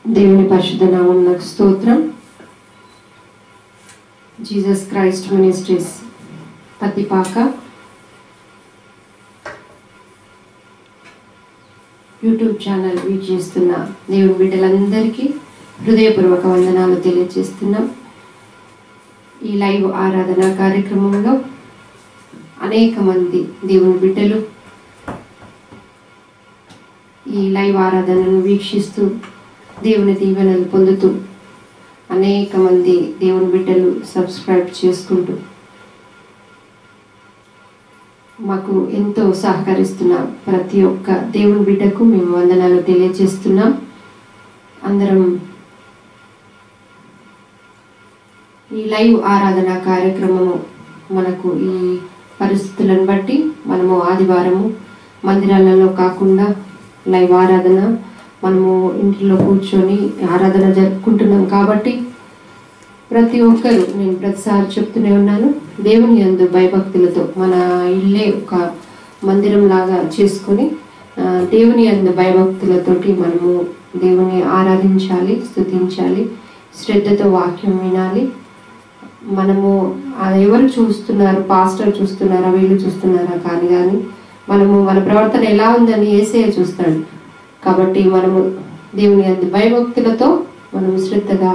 దేవుని పరిశుద్ధ నామమునకు స్తోత్రం. Jesus Christ ministries Pattipaka YouTube channel వీక్షిస్తున్న దేవుని బిడ్డలందరికీ హృదయపూర్వక వందనాలు తెలియజేస్తున్నాం. ఈ లైవ్ ఆరాధన కార్యక్రమంలో అనేక మంది దేవుని బిడ్డలు ఈ లైవ్ ఆరాధనను వీక్షిస్తూ దేవుని దీవెనలు పొందుతూ అనేక మంది దేవుని బిడ్డలు సబ్స్క్రైబ్ చేసుకుంటూ మాకు ఎంతో సహకరిస్తున్న ప్రతి ఒక్క దేవుని బిడ్డకు మేము వందనాలు తెలియజేస్తున్నాం. అందరం ఈ లైవ్ ఆరాధన కార్యక్రమము మనకు ఈ పరిస్థితులను బట్టి మనము ఆదివారము మందిరాలలో కాకుండా లైవ్ ఆరాధన మనము ఇంట్లో కూర్చొని ఆరాధన జరుపుకుంటున్నాం. కాబట్టి ప్రతి ఒక్కరు, నేను ప్రతిసారి చెప్తూనే ఉన్నాను, దేవుని యందు భయభక్తులతో మన ఇల్లే ఒక మందిరం లాగా చేసుకొని దేవుని యందు భయభక్తులతోటి మనము దేవుని ఆరాధించాలి, స్తుతించాలి, శ్రద్ధతో వాక్యం వినాలి. మనము ఎవరు చూస్తున్నారు, పాస్టర్ చూస్తున్నారా, వీళ్ళు చూస్తున్నారా కానీ మనము మన ప్రవర్తన ఎలా ఉందని యేసయ్య చూస్తాడు. కాబట్టి మనము దేవుని యందు భయభక్తులతో మనము శ్రద్ధగా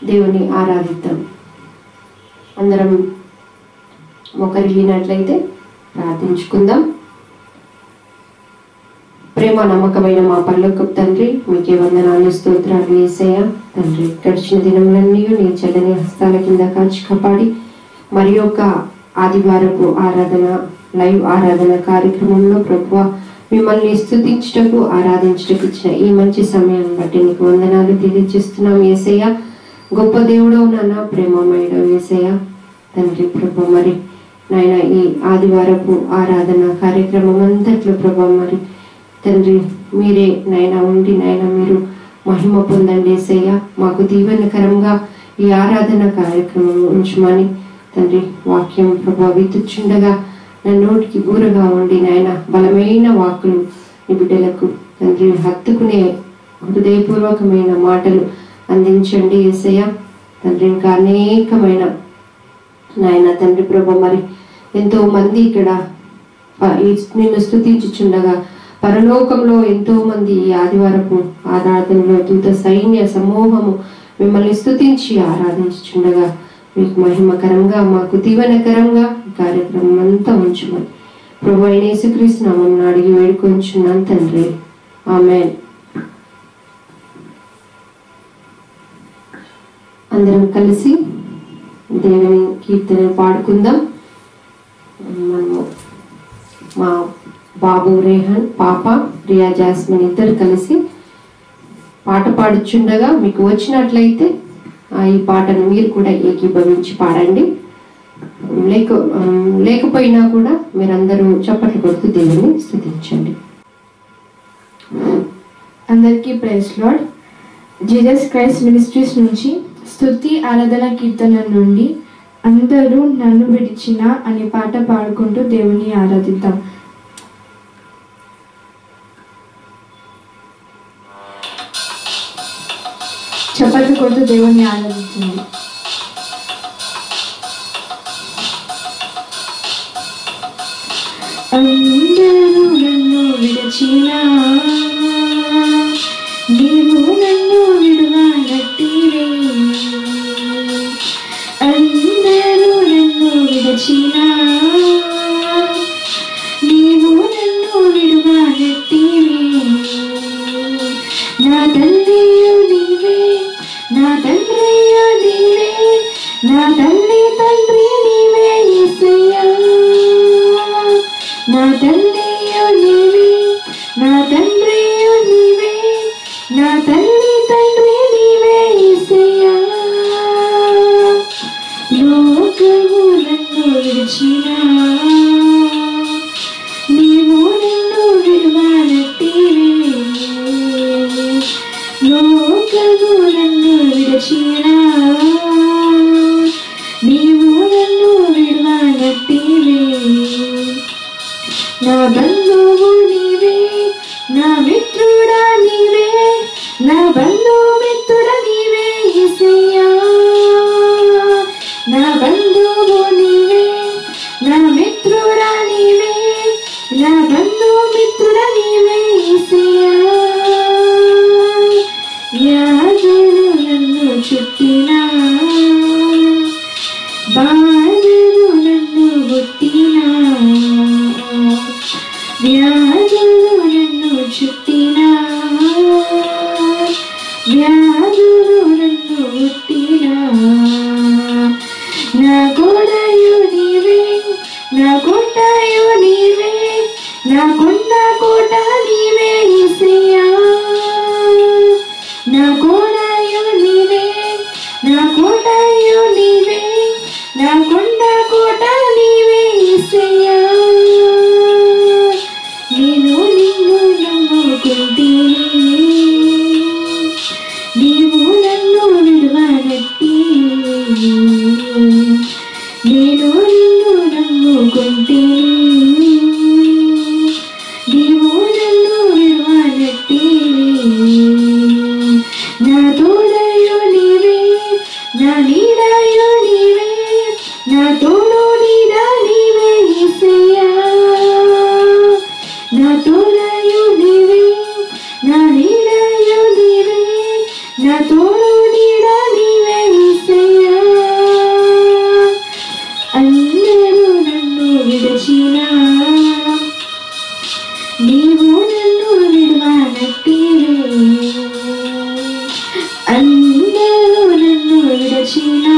దేవుని ఆరాధిద్దాం. అందరం మొకరిల్లినట్లయితే ప్రార్థించుకుందాం. ప్రేమ నమ్మకమైన మా పరలోకపు తండ్రి, మీకే వందనాలు, స్తోత్రాలు యేసయ్య. తండ్రి, గడిచిన దినములన్నీ నీ చల్లని హస్తాల కింద కాచి కాపాడి మరి యొక్క ఆదివారపు ఆరాధన, లైవ్ ఆరాధన కార్యక్రమంలో ప్రభువా మిమ్మల్ని స్తుతించుటకు, ఆరాధించుటకు ఇచ్చిన ఈ మంచి సమయాన్ని బట్టి నీకు వందనాలు తెలియజేస్తున్నాం యేసయ్య. గొప్ప దేవుడవు నాన్న, ప్రేమమయుడవు యేసయ్య. తండ్రి ప్రభు, మరి నాయన ఈ ఆదివారపు ఆరాధన కార్యక్రమం అంతట్లో ప్రభు, మరి తండ్రి మీరే నాయన ఉండి నాయన మీరు మహిమ పొందండి యేసయ్య. మాకు దీవెనకరంగా ఈ ఆరాధన కార్యక్రమం ఉంచమని తండ్రి, వాక్యం ప్రభు విత్తుచుండగా నా నోటికి బూరగా ఉండి నాయన బలమైన వాక్కులు నీ బిడ్డలకు తండ్రి హత్తుకునే హృదయపూర్వకమైన మాటలు అందించండి యేసయ్య. తండ్రి, ఇంకా అనేకమైన నాయన తండ్రి ప్రభు, మరి ఎంతో మంది ఇక్కడ నిన్ను స్తుతించుచుండగా పరలోకంలో ఎంతో మంది ఈ ఆదివారపు ఆరాధనలో దూత సైన్య సమూహము మిమ్మల్ని స్తుతించి ఆరాధించుచుండగా మీకు మహిమకరంగా, మాకు దీవెనకరంగా కార్యక్రమం అంతా ఉంచమని ప్రభు అయిన యేసుక్రీస్తు నామమున అడిగి వేడుకొంచున్నాను తండ్రి, ఆమేన్. అందరం కలిసి దేవుని కీర్తన పాడుకుందాం. మనము మా బాబు రేహన్, పాప ప్రియా జాస్మిన్ ఇద్దరు కలిసి పాట పాడుచుండగా మీకు వచ్చినట్లయితే ఈ పాటను మీరు కూడా ఏకీభవించి పాడండి. లేకపోయినా కూడా మీరందరూ చప్పట్లు కొడుతూ దేవుని స్తుతించండి. అందరికీ praise Lord. Jesus Christ ministries నుంచి స్తుతి ఆరాధన కీర్తన నుండి అందరూ నన్ను విడిచిన అనే పాట పాడుకుంటూ దేవుని ఆరాధిద్దాం. చప్పట్లు కొడుతూ దేవుని ఆరాధించండి. అందరూ నన్ను విడిచిన నీవు నన్ను విడువనట్టివే, అందరూ నన్ను విడిచిన నీవు నన్ను విడువనట్టివే, నా తండ్రియు నీవే, నా తండ్రియు నీవే, నమ్ముకుంటేనే నీవు నన్ను విడువనట్టివే నేను నిన్ను నమ్ముకుంటేనే నీవు నన్ను విడువనట్టివే నా తోడయో నీవే నా నీడయో నీవే నా తోడు నీడ నీవే యేసయ్యా నా తోడయో నీవే నా నీడయో నీవే నా తోడు నీడ నీవే యేసయ్యా అందరూ నన్ను విడిచినా నీవు నన్ను విడువనట్టివే అందరూ నన్ను విడిచినా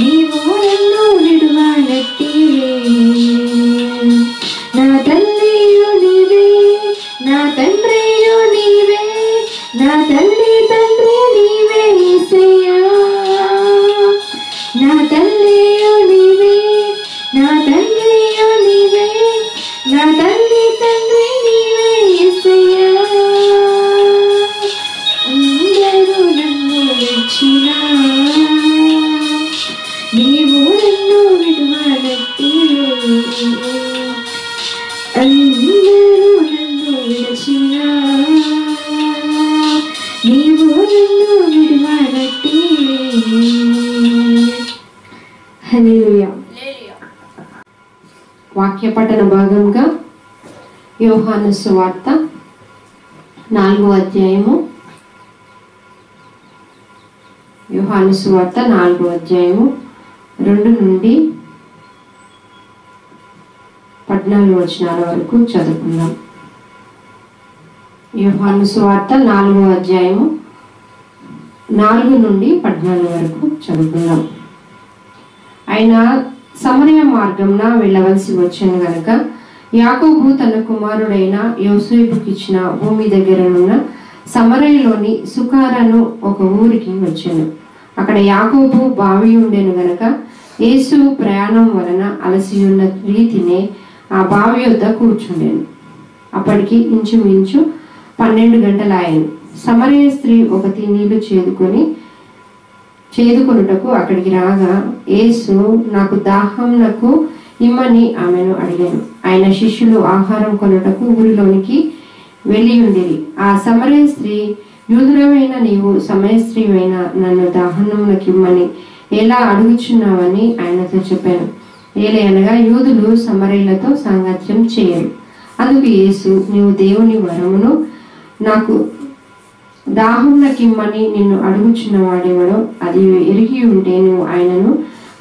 నీవు నన్ను విడువనట్టివే నా తల్లియు నీవే నా తండ్రియు నీవే నా తల్లి తండ్రి నీవే యేసయ్యా నా తల్లియు నీవే నా తండ్రియు నీవే నా తల్లి తండ్రి నీవే యేసయ్యా అందరూ నన్ను విడిచినా నీవు నన్ను విడువనట్టివే అందరూ నన్ను విడిచినా నీవు నన్ను విడువనట్టివే హల్లెలూయా. వాక్య పఠన భాగంగా యోహాను సువార్త 4వ అధ్యాయము యోహాను సువార్త 4వ అధ్యాయము 2 నుండి 14 వచనాల వరకు చదువుకుందాం. యోహాను సువార్త 4వ అధ్యాయము 4 నుండి 14 వరకు చదువుకుందాం. ఆయన సమరయ మార్గంన వెళ్ళవలసి వచ్చాను గనక యాకోబు తన కుమారుడైన యోసేపుకిచ్చిన భూమి దగ్గరనున్న సమరయలోని సుకారను ఒక ఊరికి వచ్చాను. అక్కడ యాకోబు బావి ఉండెను గనక యేసు ప్రయాణం వలన అలసి ఉన్న రీతినే ఆ బావి వద్ద కూర్చుండెను. అప్పటికి ఇంచుమించు 12 గంటలాయను. సమరయ స్త్రీ ఒకటి నీళ్లు చేదుకొనుటకు అక్కడికి రాగా యేసు నాకు దాహంనకు ఇమ్మని ఆమెను అడిగాను. ఆయన శిష్యులు ఆహారం కొనుటకు ఊరిలోనికి వెళ్ళి ఉండిరి. ఆ సమరయ స్త్రీ, యూదుడవైన నీవు సమయస్త్రీవైన నన్ను దాహంనకు ఇమ్మని ఎలా అడుగుచున్నావని ఆయనతో చెప్పాను. ఏలయనగా యూదులు సమరయులతో సాంగత్యం చేయరు. అందుకు యేసు, నీవు దేవుని వరమును నాకు దాహంనకిమ్మని నిన్ను అడుగుచున్న వాడేవాడో అది ఎరిగి ఉంటే నువ్వు ఆయనను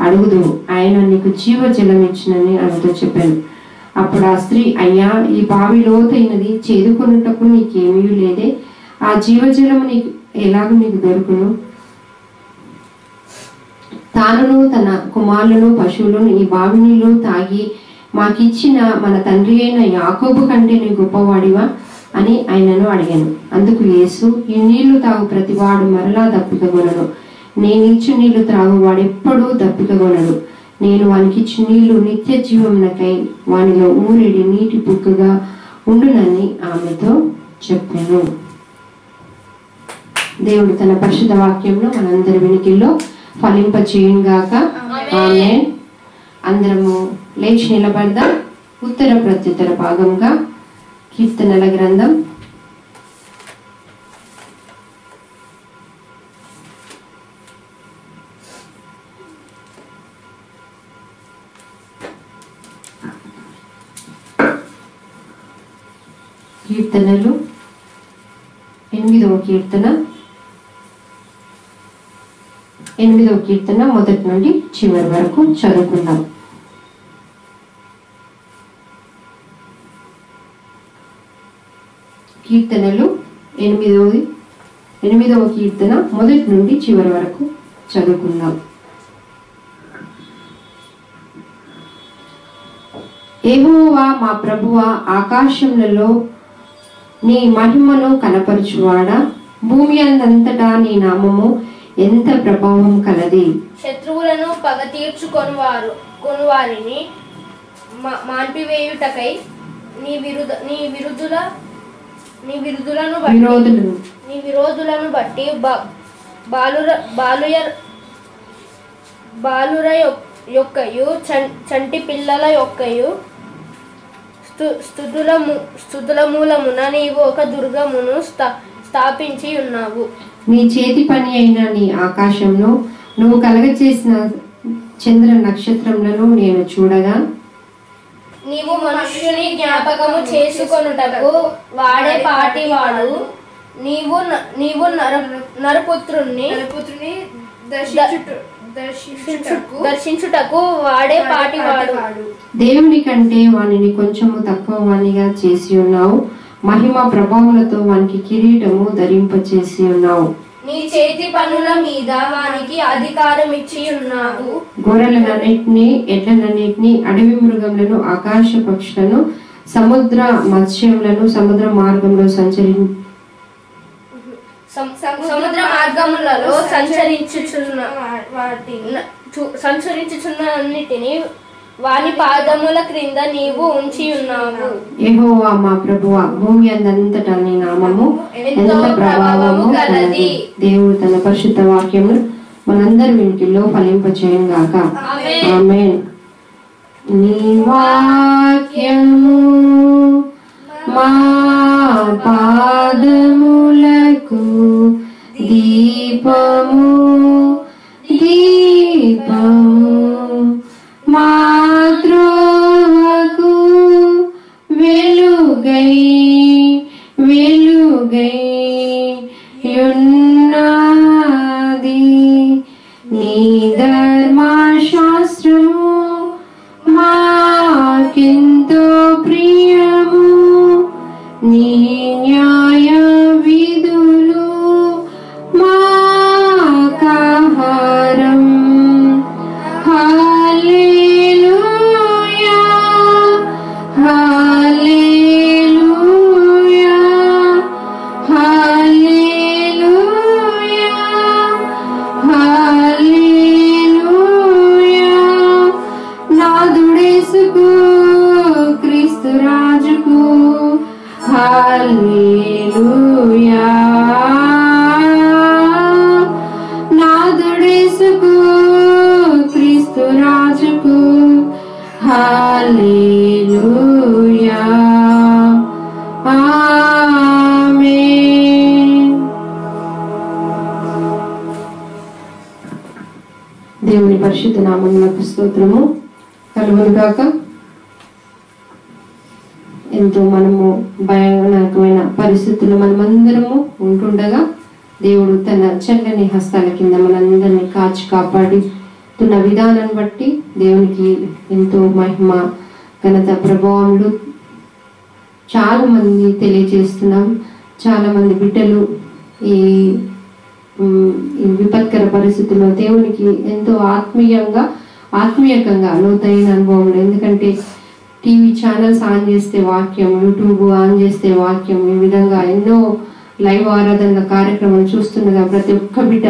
అడుగుదు, ఆయన నీకు జీవజలం ఇచ్చినని ఆమెతో చెప్పాను. అప్పుడు ఆ స్త్రీ, అయ్యా, ఈ బావి లోతైనది, చేదుకొనుటకు నీకేమీ లేదే, ఆ జీవజలము నీకు ఎలాగూ నీకు దొరుకును? తానును తన కుమారులను పశువులను ఈ బావి నీళ్లు తాగి మాకిచ్చిన మన తండ్రి అయిన యాకోబు కంటే నీ గొప్పవాడివా అని ఆయనను అడిగాను. అందుకు యేసు, ఈ నీళ్లు తాగు ప్రతివాడు మరలా దప్పికగొనడు, నేనిచ్చు నీళ్లు త్రాగు వాడెప్పుడూ దప్పికగొనడు. నేను వానికిచ్చు నీళ్లు నిత్య జీవమునకై వానిలో ఊరేడి నీటి పుక్కుగా ఉండునని ఆమెతో చెప్పాను. దేవుడు తన పరిశుద్ధ వాక్యంలో మనందరి వెనుకల్లో ఫలింప చేయుగాక. ఆమేన్. అందరము లేచి నిలబడదాం. ఉత్తర ప్రత్యుత్తర భాగంగా కీర్తనల గ్రంథం 8వ కీర్తన మొదటి నుండి చివరి వరకు చదువుకుందాం. కీర్తనలు 8వ కీర్తన మొదటి నుండి చివరి వరకు చదువుకుందాం. యెహోవా మా ప్రభువా, ఆకాశములలో నీ మహిమను కనపరచువాడా, భూమి అందంతటా నీ నామము ఎంత ప్రభావం కలది. శత్రువులను పగ తీర్చుకొనువారిని మాన్పివేయుటకై విరోధులను బట్టి బాలుర యొక్కయు చంటి పిల్లల యొక్కయు స్తుతుల మూలమున నీవు ఒక దుర్గమును స్థాపించి ఉన్నావు. నీ చేతి పని అయిన నీ ఆకాశంలో నువ్వు కలగచేసిన చంద్ర నక్షత్రములను నేను చూడగా, నీవు మనుష్యుని జ్ఞాపకము చేసుకొనుటకు వాడే పాటివాడు, నీవు నరపుత్రుని దర్శించుటకు వాడే పాటివాడు. దేవుని కంటే వానిని కొంచెము తక్కువ వానిగా చేసి ఉన్నావు. మహిమ ప్రభావములతో వానికి కిరీటము ధరింపచేసి ఉన్నావు. నీ చేతి పనుల మీద వానికి అధికారం ఇచ్చి ఉన్నావు. గొర్రెలన్నిటిని, ఎడ్లనన్నిటిని, అడవి మృగములను, ఆకాశ పక్షులను, సముద్ర మత్స్యములను సముద్ర మార్గంలో మార్గములలో సంచరించుచున్నన్నిటిని వాని పాదముల క్రింద నీవు ఉంచి ఉన్నావు. యెహోవా మా ప్రభువా, భూమి అందంతటా నీ నామము ఎంత ప్రభావము కలది. దేవుడు తన పరిశుద్ధ వాక్యము మనందరి వినికిలో ఫలింపచేయుగాక. ఆమేన్. నీ వాక్యము మా పాదములకు దీపము మా త్రోవకు వెలుగై యున్నది. నీ ధర్మశాస్త్రము మాకెంతో ప్రియము. నీ న్యాయ విధులు మాకాహారం. హల్లెలూయా, హల్లెలూయా, హల్లెలూయా, హల్లెలూయా. నాదుడేసుకు క్రీస్తు రాజుకు హల్లెలూయా. నాదుడేసుకు క్రీస్తు రాజుకు హల్లెలూయా. ఆమేన్. దేవుని పరిశుద్ధ నామమునకు స్తోత్రము కలుగునుగాక. ఎంతో మనము భయానకమైన పరిస్థితుల్లో మనమందరము ఉంటుండగా దేవుడు తన చల్లని హస్తాల కింద మనందరినీ కాచి కాపాడుతున్న విధానాన్ని బట్టి దేవునికి ఎంతో మహిమ, ఘనత, ప్రభావములు చాలా మంది తెలియజేస్తున్నాం. చాలా మంది బిడ్డలు ఈ విపత్కర పరిస్థితుల్లో దేవునికి ఎంతో ఆత్మీయంగా లోతైన అనుభవంలో, ఎందుకంటే టీవీ ఛానల్స్ ఆన్ చేస్తే వాక్యం, యూట్యూబ్ ఆన్ చేస్తే వాక్యం, ఈ విధంగా ఎన్నో లైవ్ ఆరాధన కార్యక్రమాలు చూస్తుండగా ప్రతి ఒక్క బిడ్డ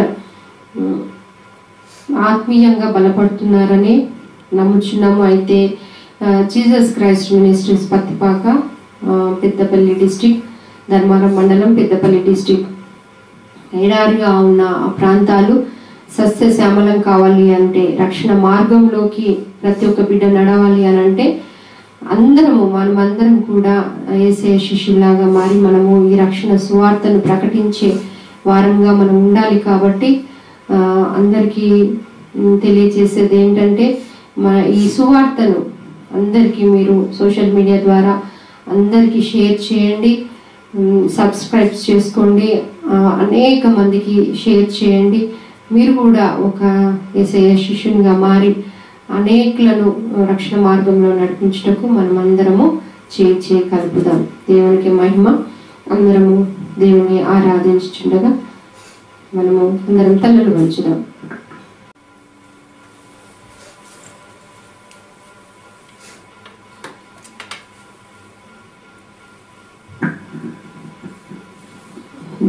ఆత్మీయంగా బలపడుతున్నారని నమ్ముచున్నాము. అయితే Jesus Christ ministries Pattipaka, Peddapalli district, Dharmaram మండలం, పెద్దపల్లి డిస్టిక్, ఎడారిగా ఉన్న ఆ ప్రాంతాలు సస్యశ్యామలం కావాలి అంటే, రక్షణ మార్గంలోకి ప్రతి ఒక్క బిడ్డ నడవాలి అని అంటే మనమందరం కూడా యేసయ్య శిష్యులాగా మారి మనము ఈ రక్షణ సువార్తను ప్రకటించే వారంగా మనం ఉండాలి. కాబట్టి అందరికీ తెలియజేసేది ఏంటంటే, ఈ సువార్తను అందరికీ మీరు సోషల్ మీడియా ద్వారా అందరికీ షేర్ చేయండి, సబ్స్క్రైబ్ చేసుకోండి, అనేక మందికి షేర్ చేయండి. మీరు కూడా ఒక యేసయ్య శిష్యునిగా మారి అనేకులను రక్షణ మార్గంలో నడిపించుటకు మనమందరము చేయి కలుపుదాం. దేవునికి మహిమ. అందరము దేవుని ఆరాధించుచుండగా మనము అందరం తలలు వంచుదాం.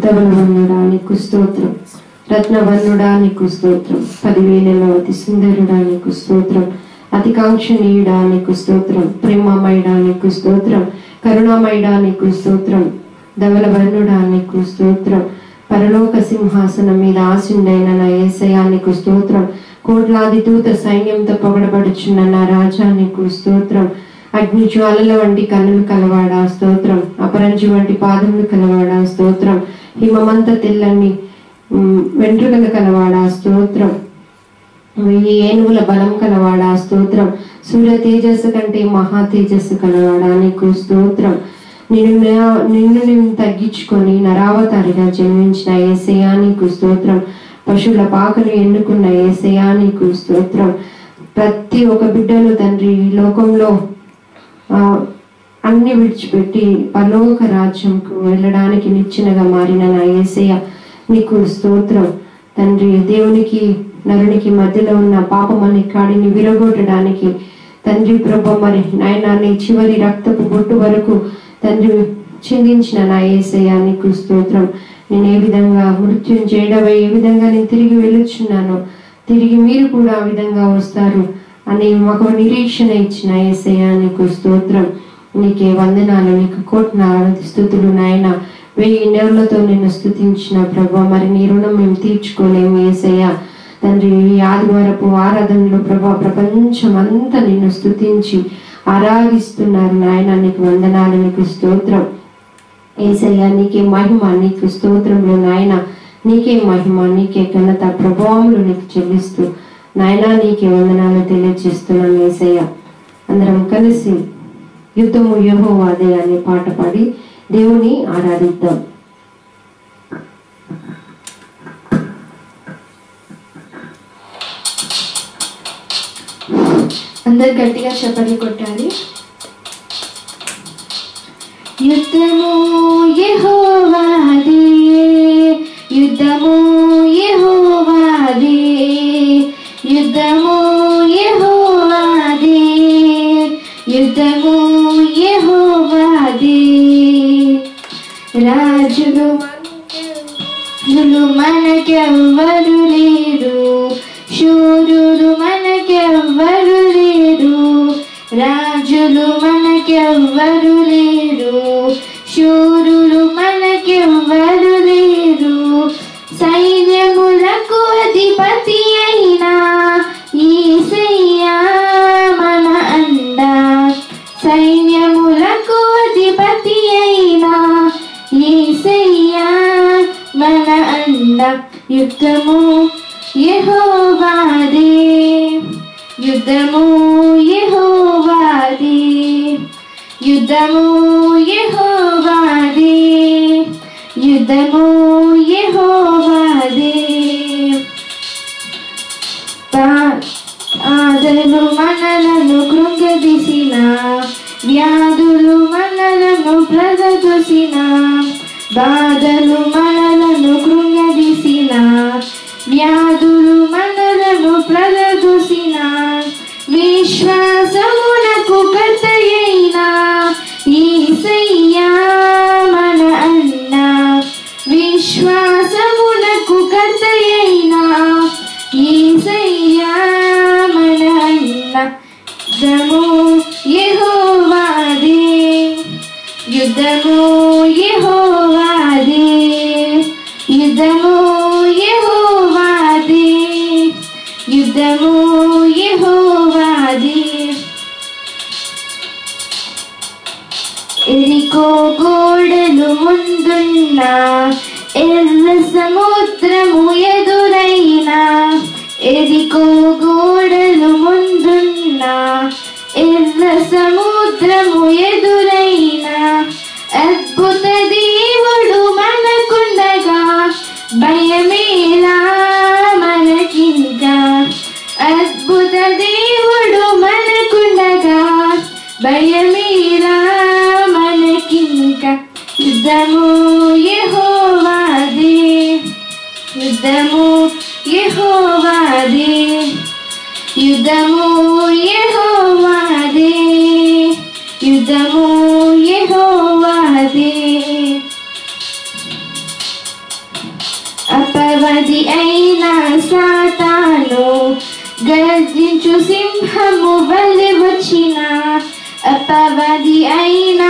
ధవలవర్ణుడా నీకు స్తోత్రం, రత్నవర్ణుడా నీకు స్తోత్రం, 10,000లో అతి సుందరుడా నీకు స్తోత్రం, అతి కాంక్షణీయుడా నీకు స్తోత్రం, ప్రేమమయుడా నీకు స్తోత్రం, కరుణామయుడా నీకు స్తోత్రం, ధవల వర్ణుడా నీకు స్తోత్రం, పరలోక సింహాసనం మీద ఆసీనుడైన నా యేసయ్యా నీకు స్తోత్రం, కోట్లాది దూత సైన్యంతో పొగడబడుచున్న నా రాజా నీకు స్తోత్రం, అగ్ని జ్వాలల వంటి కన్నులు కలవాడా స్తోత్రం, అపరంజి వంటి పాదములు కలవాడా స్తోత్రం, హిమమంత తెల్లని వెంట్రుకలు కలవాడా స్తోత్రం, 1000 ఏనుగుల బలం కలవాడా స్తోత్రం, సూర్య తేజస్సు కంటే మహా తేజస్సు కలవాడా నీకు స్తోత్రం, నిన్ను తగ్గించుకొని నరావతారిగా జన్మించిన యేసయ్యా నీకు స్తోత్రం, పశువుల పాకను ఎన్నుకున్న యేసయ్యా నీకు స్తోత్రం, ప్రతి ఒక్క బిడ్డను తండ్రి ఈ లోకంలో అన్ని విడిచిపెట్టి పరలోక రాజ్యంకు వెళ్ళడానికి నిచ్చెనగా మారిన నా యేసయ్య నీకు స్తోత్రం తండ్రి. దేవునికి నరునికి మధ్యలో ఉన్న పాపం అనే కాడిని విరగొట్టడానికి తండ్రి ప్రభు మరి నాయన నీ చివరి రక్తపు బొట్టు వరకు తండ్రి చిందించిన నా యేసయ్య నీకు స్తోత్రం. నేను ఏ విధంగా మృత్యుం చేయడమై ఏ విధంగా నేను తిరిగి వెళ్ళొచ్చున్నాను, తిరిగి మీరు కూడా ఆ విధంగా వస్తారు అని మాకు నిరీక్షణ ఇచ్చిన యేసయ్య నీకు స్తోత్రం. నీకే వందనాలు, నీకు కోట్లాది స్తుతులు నాయన. 1000 నెలలతో నిన్ను స్తుతించిన ప్రభా మరి నీ రుణం మేము తీర్చుకోలేము యేసయ్య తండ్రి. ఈ ఆదివారపు ఆరాధనలో ప్రభా ప్రపంచం అంతా నిన్ను స్తుతించి ఆరాధిస్తున్నారు నాయన. నీకు వందనాలు, నీకు స్తోత్రం యేసయ్య. నీకే మహిమ, నీకు స్తోత్రంలో నాయన. నీకే మహిమ, నీకే ఘనత ప్రభావములు నీకు చెల్లిస్తూ నాయన నీకే వందనాలు తెలియజేస్తున్నాం యేసయ్య. అందరం కలిసి యుద్ధము యెహోవాదే అనే పాట పాడి దేవుని ఆరాధిద్దాం. అందరు గట్టిగా చప్పట్లు కొట్టాలి. యుద్ధము యెహోవాదే, యుద్ధము యెహోవాదే, యుద్ధము యెహోవాదే, యుద్ధము యెహోవాదే. రాజులు మనకెవ్వరు లేరు, శూరులు మనకెవ్వరు లేరు, రాజులు మనకెవ్వరు లేరు, శూరులు మనకెవ్వరు లేరు. సైన్యములకు అధిపతి అయినా యేసయ్యా మన అండ, సైన్యములకు అధిపతి అయినా యేసయ్యా మన అండ. యుద్ధము యెహోవాదే, యుద్ధము యెహోవాదే, యుద్ధము యెహోవాదే, యుద్ధము యెహోవాదే. బాధలు మనలను కృంగదీసిన, వ్యాధులు మనలను ప్రదర్శిన, బాధలు మనలను కృంగదీసిన, వ్యాధులు మనలను ప్రదర్శిన, విశ్వాసమునకు కర్తయైన యేసయ్యా మన అన్న, విశ్వాసమునకు కర్తయైన యేసయ్యా మన అన్న. యుద్ధము యెహోవాదే, యుద్ధము యెహోవాదే, యుద్ధము యెహోవాదే, యుద్ధము యెహోవాదే. ఎరికో గోడలు ముందున్న, ఎర్ర సముద్రము ఎదురైన, ఎరికో గోడలు ముందున్న, ఎర్ర సముద్రము ఎదురైన, అద్భుత దేవుడు మనకుండగా భయమేలా మనకింకా, అద్భుత దేవుడు మనకుండగా భయమేలా మనకింకా. యుద్ధము యెహోవాదే, యుద్ధము యెహోవాదే, యుద్ధము యెహోవాదే, యుద్ధము యెహోవాదే. అపవాది అయిన సాతాను గర్జించు సింహము వలె వచ్చిన, అపవాది అయిన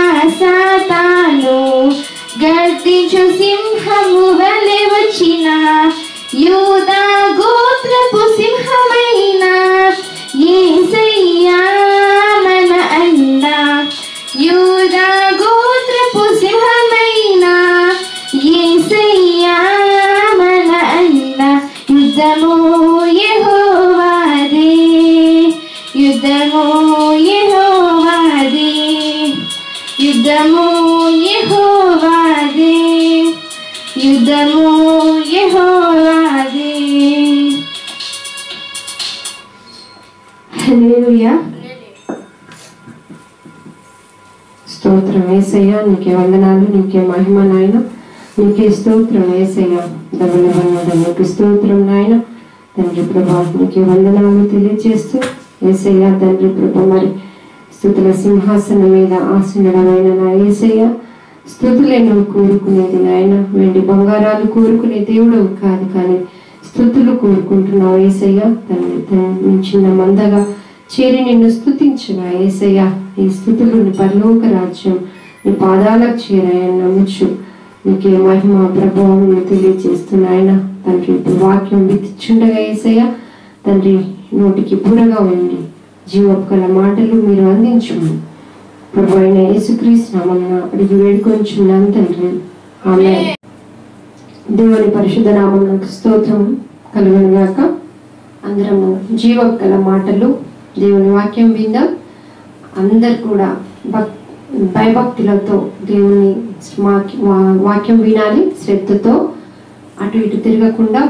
యెహోవాదే, యుద్ధము యెహోవాదే. హల్లెలూయా. స్తోత్రం యేసయ్యా, నీకే వందనాలు, నీకే మహిమ నాయన, నీకే స్తోత్రం యేసయ్యా. నీకు స్తోత్రం నాయన. తండ్రి ప్రభా నీకే వందనాలు తెలియజేస్తూ యేసయ్యా తండ్రి ప్రభా మరి స్తుతుల సింహాసనం మీద ఆసీనుడమైన నా యేసయ్యా, స్తుతులే నువ్వు కోరుకునేది నాయన. వెండి బంగారాలు కోరుకునే దేవుడు కాదు, కానీ స్తుతులు కోరుకుంటున్నావు యేసయ్యా. తండ్రి చిన్న మందగా చేరి నిన్ను స్తుతించగా యేసయ్యా, ఈ స్థుతులు నీ పరలోక రాజ్యం నీ పాదాలకు చేరాయని నమ్ముచు నీకే మహిమ ప్రభావం తెలియజేస్తున్నాయన. తండ్రి వాక్యం విత్తిచుండగా యేసయ్యా తండ్రి నోటికి బురగా ఉండి జీవకల మాటలు మీరు అందించమని ప్రభు అయిన యేసుక్రీస్తు నామమున అడిగి వేడుకొంచున్నాను తండ్రి, ఆమేన్. దేవుని పరిశుద్ధ నామమునకు స్తోత్రం కలుగును గాక. అందరము జీవకల మాటలు దేవుని వాక్యం విందాం. అందరు కూడా భయభక్తులతో దేవుని వాక్యం వినాలి. శ్రద్ధతో అటు ఇటు తిరగకుండా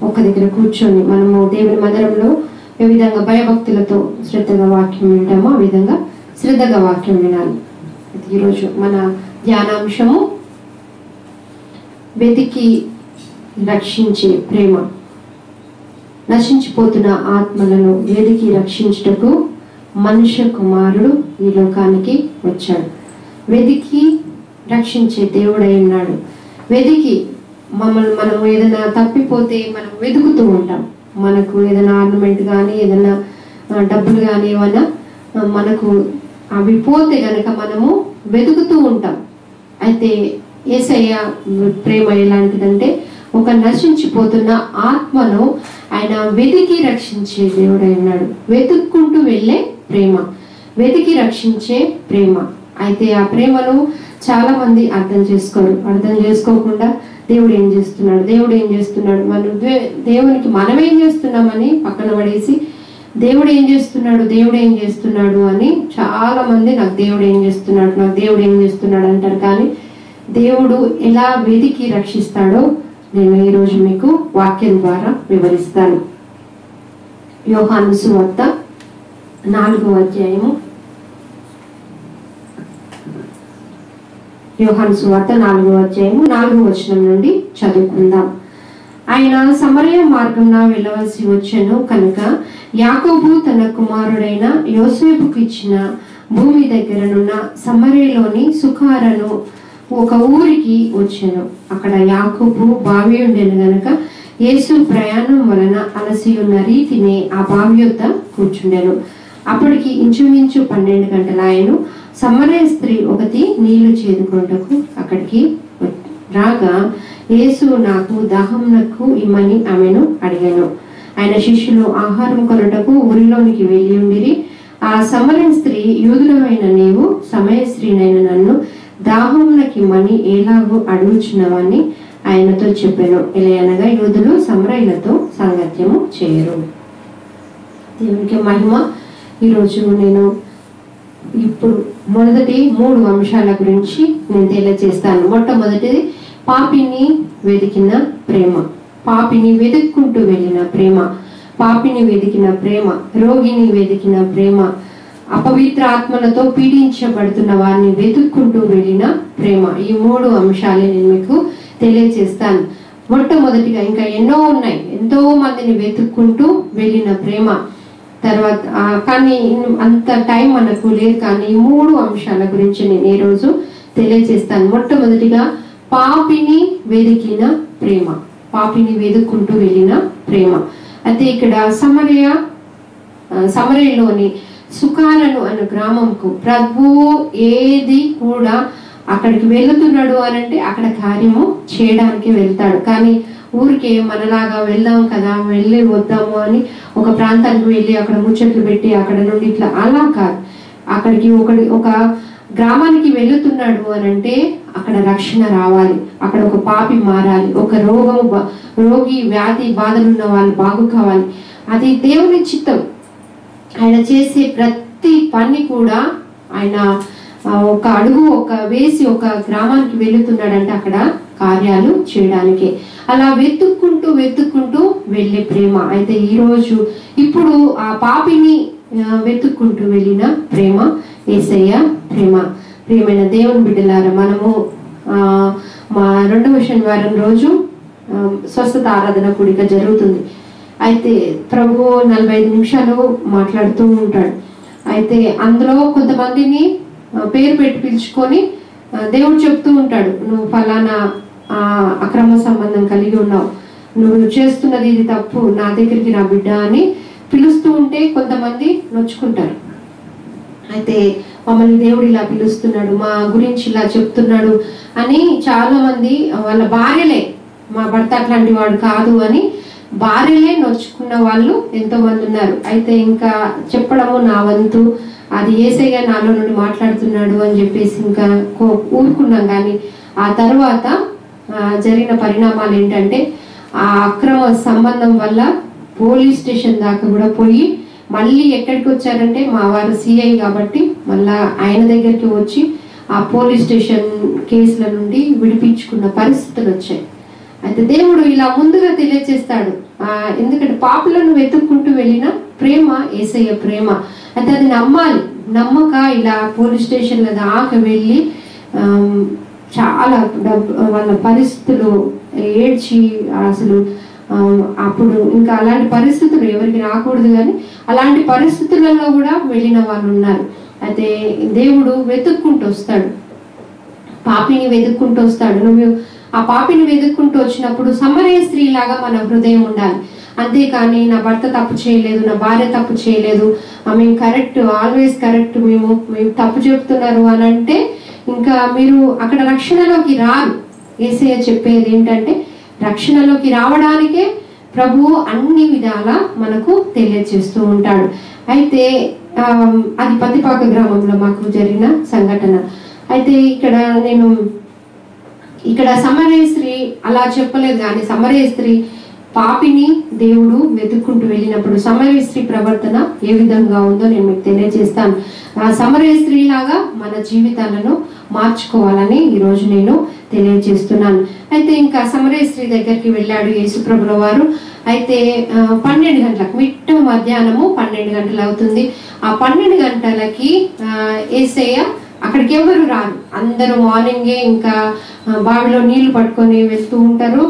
ఒక దగ్గర కూర్చొని మనము దేవుని మందిరంలో ఏ విధంగా భయభక్తులతో శ్రద్ధగా వాక్యం వింటామో ఆ విధంగా శ్రద్ధగా వాక్యం వినాలి. ఈరోజు మన ధ్యానాంశము వెతికి రక్షించే ప్రేమ. నశించిపోతున్న ఆత్మలను వెతికి రక్షించుటకు మనుష్య కుమారుడు ఈ లోకానికి వచ్చాడు. వెతికి రక్షించే దేవుడై ఉన్నాడు. వెతికి మనం ఏదైనా తప్పిపోతే మనం వెతుకుతూ ఉంటాం. మనకు ఏదైనా ఆర్నమెంట్ కానీ ఏదైనా డబ్బులు కానీ ఏమైనా మనకు అవి పోతే కనుక మనము వెతుకుతూ ఉంటాం. అయితే యేసయ్య ప్రేమ ఎలాంటిదంటే ఒక నశించిపోతున్న ఆత్మను ఆయన వెతికి రక్షించే దేవుడై ఉన్నాడు. వెతుక్కుంటూ వెళ్ళే ప్రేమ, వెతికి రక్షించే ప్రేమ. అయితే ఆ ప్రేమను చాలా మంది అర్థం చేసుకోరు. అర్థం చేసుకోకుండా దేవుడు ఏం చేస్తున్నాడు మనం దేవునికి మనం ఏం చేస్తున్నామని పక్కన పడేసి దేవుడు ఏం చేస్తున్నాడు అని చాలా మంది నాకు దేవుడు ఏం చేస్తున్నాడు అంటారు. కానీ దేవుడు ఎలా వెతికి రక్షిస్తాడో నేను ఈరోజు మీకు వాక్యం ద్వారా వివరిస్తాను. యోహాను సువార్త 4వ అధ్యాయము. యోహాను సువార్త 4వ అధ్యాయము 4వ వచనం నుండి చదువుకుందాం. ఆయన సమరయ మార్గంన వెళ్ళవలసి వచ్చెను కనుక యాకోబు తన కుమారుడైన యోసేపుకు ఇచ్చిన భూమి దగ్గరనున్న సమరయలోని సుఖారను ఒక ఊరికి వచ్చెను. అక్కడ యాకోబు బావి ఉండెను గనక యేసు ప్రయాణం వలన అలసి ఉన్న రీతిని ఆ బావి యొద్ద కూర్చుండెను. అప్పటికి ఇంచుమించు 12 గంటలాయను. సమరయ స్త్రీ ఒకటి నీళ్లు చేదుకొనుటకు అక్కడికి రాగా యేసు నాకు దాహమునకు ఇమ్మని ఆమెను అడిగాను. ఆయన శిష్యులు ఆహారం కొనుటకు ఊరిలోనికి వెళ్ళి ఉండిరి. ఆ సమరయ స్త్రీ, యూదులమైన నీవు సమరయ స్త్రీనైన నన్ను దాహమునకిమ్మని ఎలాగూ అడుగుచున్నావని ఆయనతో చెప్పాను. ఎలయనగా యూదులు సమరయులతో సాంగత్యము చేయరు. దేవునికి మహిమ. ఈరోజు నేను ఇప్పుడు మొదటి 3 అంశాల గురించి నేను తెలియజేస్తాను. మొట్టమొదటిది పాపిని వెతికిన ప్రేమ, పాపిని వెతుక్కుంటూ వెళ్ళిన ప్రేమ, పాపిని వెతికిన ప్రేమ, రోగిని వెతికిన ప్రేమ, అపవిత్ర ఆత్మలతో పీడించబడుతున్న వారిని వెతుక్కుంటూ వెళ్ళిన ప్రేమ. ఈ 3 అంశాలే నేను మీకు తెలియజేస్తాను. మొట్టమొదటిగా ఇంకా ఎన్నో ఉన్నాయి, ఎంతో మందిని వెతుక్కుంటూ వెళ్ళిన ప్రేమ. తర్వాత కానీ అంత టైం మనకు లేదు, కానీ ఈ 3 అంశాల గురించి నేను ఈరోజు తెలియజేస్తాను. మొట్టమొదటిగా పాపిని వెతికిన ప్రేమ, పాపిని వెతుక్కుంటూ వెళ్ళిన ప్రేమ. అయితే ఇక్కడ సమరయలోని సుఖాలను అన్న గ్రామంకు ప్రభువు ఏది కూడా అక్కడికి వెళుతున్నాడు అనంటే అక్కడ కార్యము చేయడానికి వెళ్తాడు. కానీ ఊరికే మనలాగా వెళ్దాం కదా, వెళ్ళి వద్దాము అని ఒక ప్రాంతానికి వెళ్ళి అక్కడ ముచ్చట్లు పెట్టి అక్కడ నుండి ఇట్లా అలా కాదు. అక్కడికి ఒక గ్రామానికి వెళుతున్నాడు అనంటే అక్కడ రక్షణ రావాలి, అక్కడ ఒక పాపి మారాలి, ఒక రోగి వ్యాధి బాధలున్న వాళ్ళు బాగు కావాలి. అది దేవుని చిత్తం. ఆయన చేసే ప్రతి పని కూడా ఆయన ఒక అడుగు వేసి ఒక గ్రామానికి వెళుతున్నాడంటే అక్కడ కార్యాలు చేయడానికి. అలా వెతుక్కుంటూ వెళ్ళే ప్రేమ. అయితే ఈరోజు ఇప్పుడు ఆ పాపిని వెతుక్కుంటూ వెళ్ళిన ప్రేమ యేసయ్య ప్రేమ. ప్రియమైన దేవుని బిడ్డలారా, మనము మా 2వ శనివారం రోజు స్వస్థత ఆరాధన కూడిక జరుగుతుంది. అయితే ప్రభు 45 నిమిషాలు మాట్లాడుతూ ఉంటాడు. అయితే అందులో కొంతమందిని పేరు పెట్టి పిలుచుకొని దేవుడు చెప్తూ ఉంటాడు, నువ్వు ఫలానా అక్రమ సంబంధం కలిగి ఉన్నావు, నువ్వు చేస్తున్నది ఇది తప్పు, నా దగ్గరికి నా బిడ్డ అని పిలుస్తూ ఉంటే కొంతమంది నొచ్చుకుంటారు. అయితే మమ్మల్ని దేవుడు ఇలా పిలుస్తున్నాడు, మా గురించి ఇలా చెప్తున్నాడు అని చాలా మంది వాళ్ళ భార్యలే, మా భర్త అట్లాంటి వాడు కాదు అని భార్యలే నొచ్చుకున్న వాళ్ళు ఎంతో మంది ఉన్నారు. అయితే ఇంకా చెప్పడము నా వంతు, అది యేసయ్య నాలో నుండి మాట్లాడుతున్నాడు అని చెప్పేసి ఇంకా ఊరుకున్నాం. కానీ ఆ తర్వాత జరిగిన పరిణామాలు ఏంటంటే, ఆ అక్రమ సంబంధం వల్ల పోలీస్ స్టేషన్ దాకా కూడా పోయి మళ్ళీ ఎక్కడికి వచ్చారంటే, మా వారు సిఐ కాబట్టి మళ్ళా ఆయన దగ్గరికి వచ్చి ఆ పోలీస్ స్టేషన్ కేసుల నుండి విడిపించుకున్న పరిస్థితులు వచ్చాయి. అయితే దేవుడు ఇలా ముందుగా తెలియజేస్తాడు, ఎందుకంటే పాపులను వెతుక్కుంటూ వెళ్ళిన ప్రేమ యేసయ్య ప్రేమ. అయితే అది నమ్మాలి. నమ్మక ఇలా పోలీస్ స్టేషన్ల దాకా వెళ్ళి చాలా వాళ్ళ పరిస్థితులు ఏడ్చి అసలు అప్పుడు ఇంకా అలాంటి పరిస్థితులు ఎవరికి రాకూడదు, కానీ అలాంటి పరిస్థితులలో కూడా వెళ్ళిన వాళ్ళు ఉన్నారు. అయితే దేవుడు వెతుక్కుంటూ వస్తాడు, పాపిని వెతుక్కుంటూ వస్తాడు. నువ్వు ఆ పాపిని వెతుక్కుంటూ వచ్చినప్పుడు సమరయ స్త్రీలాగా మన హృదయం ఉండాలి. అంతేకాని నా భర్త తప్పు చేయలేదు, నా భార్య తప్పు చేయలేదు, మేము కరెక్ట్, ఆల్వేస్ కరెక్ట్, మేము తప్పు చెప్తున్నారు అని అంటే ఇంకా మీరు అక్కడ రక్షణలోకి రారు. యేసయ్య చెప్పేది ఏంటంటే, రక్షణలోకి రావడానికే ప్రభువు అన్ని విధాల మనకు తెలియజేస్తూ ఉంటాడు. అయితే అది పతిపాక గ్రామంలో మాకు జరిగిన సంఘటన. అయితే ఇక్కడ సమరయ స్త్రీ అలా చెప్పలేదు, కానీ సమరయ స్త్రీ పాపిని దేవుడు వెతుక్కుంటూ వెళ్ళినప్పుడు సమరయ స్త్రీ ప్రవర్తన ఏ విధంగా ఉందో నేను మీకు తెలియజేస్తాను. ఆ సమరయ స్త్రీ లాగా మన జీవితాలను మార్చుకోవాలని ఈరోజు నేను తెలియజేస్తున్నాను. అయితే ఇంకా సమరయ స్త్రీ దగ్గరికి వెళ్ళాడు యేసుప్రభుల వారు. అయితే 12 గంటలకు, మిట్ట మధ్యాహ్నము 12 గంటలు అవుతుంది. ఆ 12 గంటలకి యేసయ్య అక్కడికి ఎవరు రారు. అందరూ మార్నింగే ఇంకా బావిలో నీళ్లు పట్టుకొని వెళ్తూ ఉంటారు.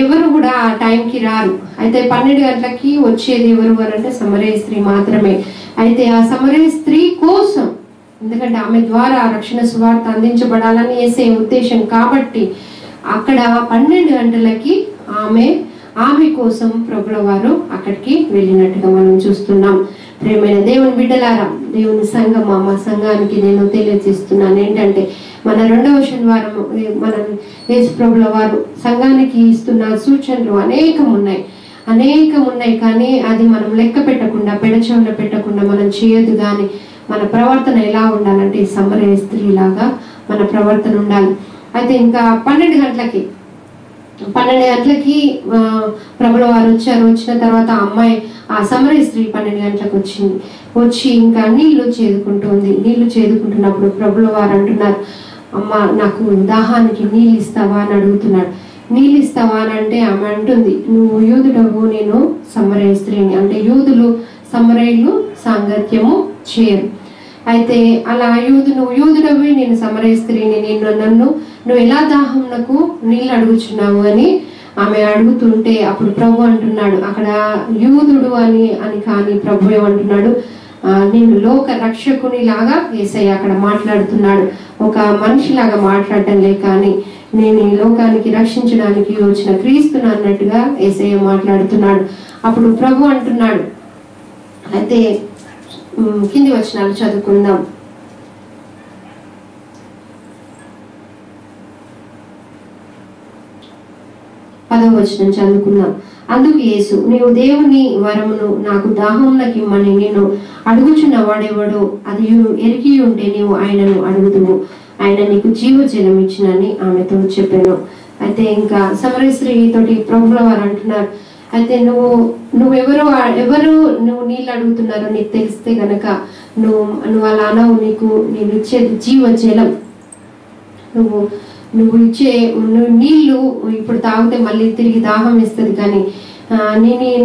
ఎవరు కూడా ఆ టైంకి రారు. అయితే 12 గంటలకి వచ్చేది ఎవరు అంటే సమరయ స్త్రీ మాత్రమే. అయితే ఆ సమరయ స్త్రీ కోసం, ఎందుకంటే ఆమె ద్వారా రక్షణ సువార్త అందించబడాలని యేసే ఉద్దేశం కాబట్టి అక్కడ 12 గంటలకి ఆమె కోసం ప్రభుల వారు అక్కడికి వెళ్ళినట్టుగా మనం చూస్తున్నాం. ప్రియమైన దేవుని బిడ్డలారా, దేవుని సంఘం, మా సంఘానికి నేను తెలియజేస్తున్నాను ఏంటంటే, మన 2వ శనివారం మన యేసు ప్రభుల వారు సంఘానికి ఇస్తున్న సూచనలు అనేకం ఉన్నాయి. కానీ అది మనం లెక్క పెట్టకుండా, పెడచెవున పెట్టకుండా మనం చేయొద్దు. కానీ మన ప్రవర్తన ఎలా ఉండాలంటే సమరయ స్త్రీలాగా మన ప్రవర్తన ఉండాలి. అయితే ఇంకా 12 గంటలకి ప్రభుల వారు వచ్చారు. వచ్చిన తర్వాత ఆ సమరయ స్త్రీ 12 గంటలకు వచ్చి ఇంకా నీళ్లు చేదుకుంటుంది. నీళ్లు చేదుకుంటున్నప్పుడు ప్రభుల వారు అంటున్నారు, అమ్మ నాకు దాహానికి నీళ్ళు ఇస్తావా అని అడుగుతున్నాడు. నీళ్ళు ఇస్తావా అని అంటే ఆమె అంటుంది, నువ్వు యూదుడవు, నేను సమరయ స్త్రీని. అంటే సమరయులు సాంగత్యము చేయరు. అయితే అలా నువ్వు యూదుడవి, నేను సమరయ స్త్రీని, నువ్వు ఎలా దాహంనకు నీళ్ళు అడుగుచున్నావు అని ఆమె అడుగుతుంటే అప్పుడు ప్రభు అంటున్నాడు, అక్కడ యూదుడు అని కానీ ప్రభు ఏమంటున్నాడు, నేను లోక రక్షకుని లాగా యేసయ్య అక్కడ మాట్లాడుతున్నాడు. ఒక మనిషిలాగా మాట్లాడటం లే, కానీ నేను ఈ లోకానికి రక్షించడానికి వచ్చిన క్రీస్తును అన్నట్టుగా యేసయ్య మాట్లాడుతున్నాడు. అప్పుడు ప్రభు అంటున్నాడు. అయితే కింది వచనాలు చదువుకుందాం. 10వ వచనం చదువుకుందాం. అందుకు యేసు, నీవు దేవుని వరమును నాకు దాహమునకిమ్మని నేను అడుగుచున్న వాడెవడో అది ఎరిగి ఉంటే నీవు ఆయనను అడుగుదువు, ఆయన నీకు జీవజలం ఇచ్చినని ఆమెతో చెప్పాను. అయితే ఇంకా సమరయ స్త్రీ తోటి ప్రభుల వారు అంటున్నారు, అయితే నువ్వు నీళ్ళు అడుగుతున్నారో నీకు తెలిస్తే గనక నువ్వు అలా అనవు, నేను ఇచ్చేది జీవజలం. నువ్వు ఇచ్చే నీళ్లు ఇప్పుడు తాగితే మళ్ళీ తిరిగి దాహం వేస్తుంది, కానీ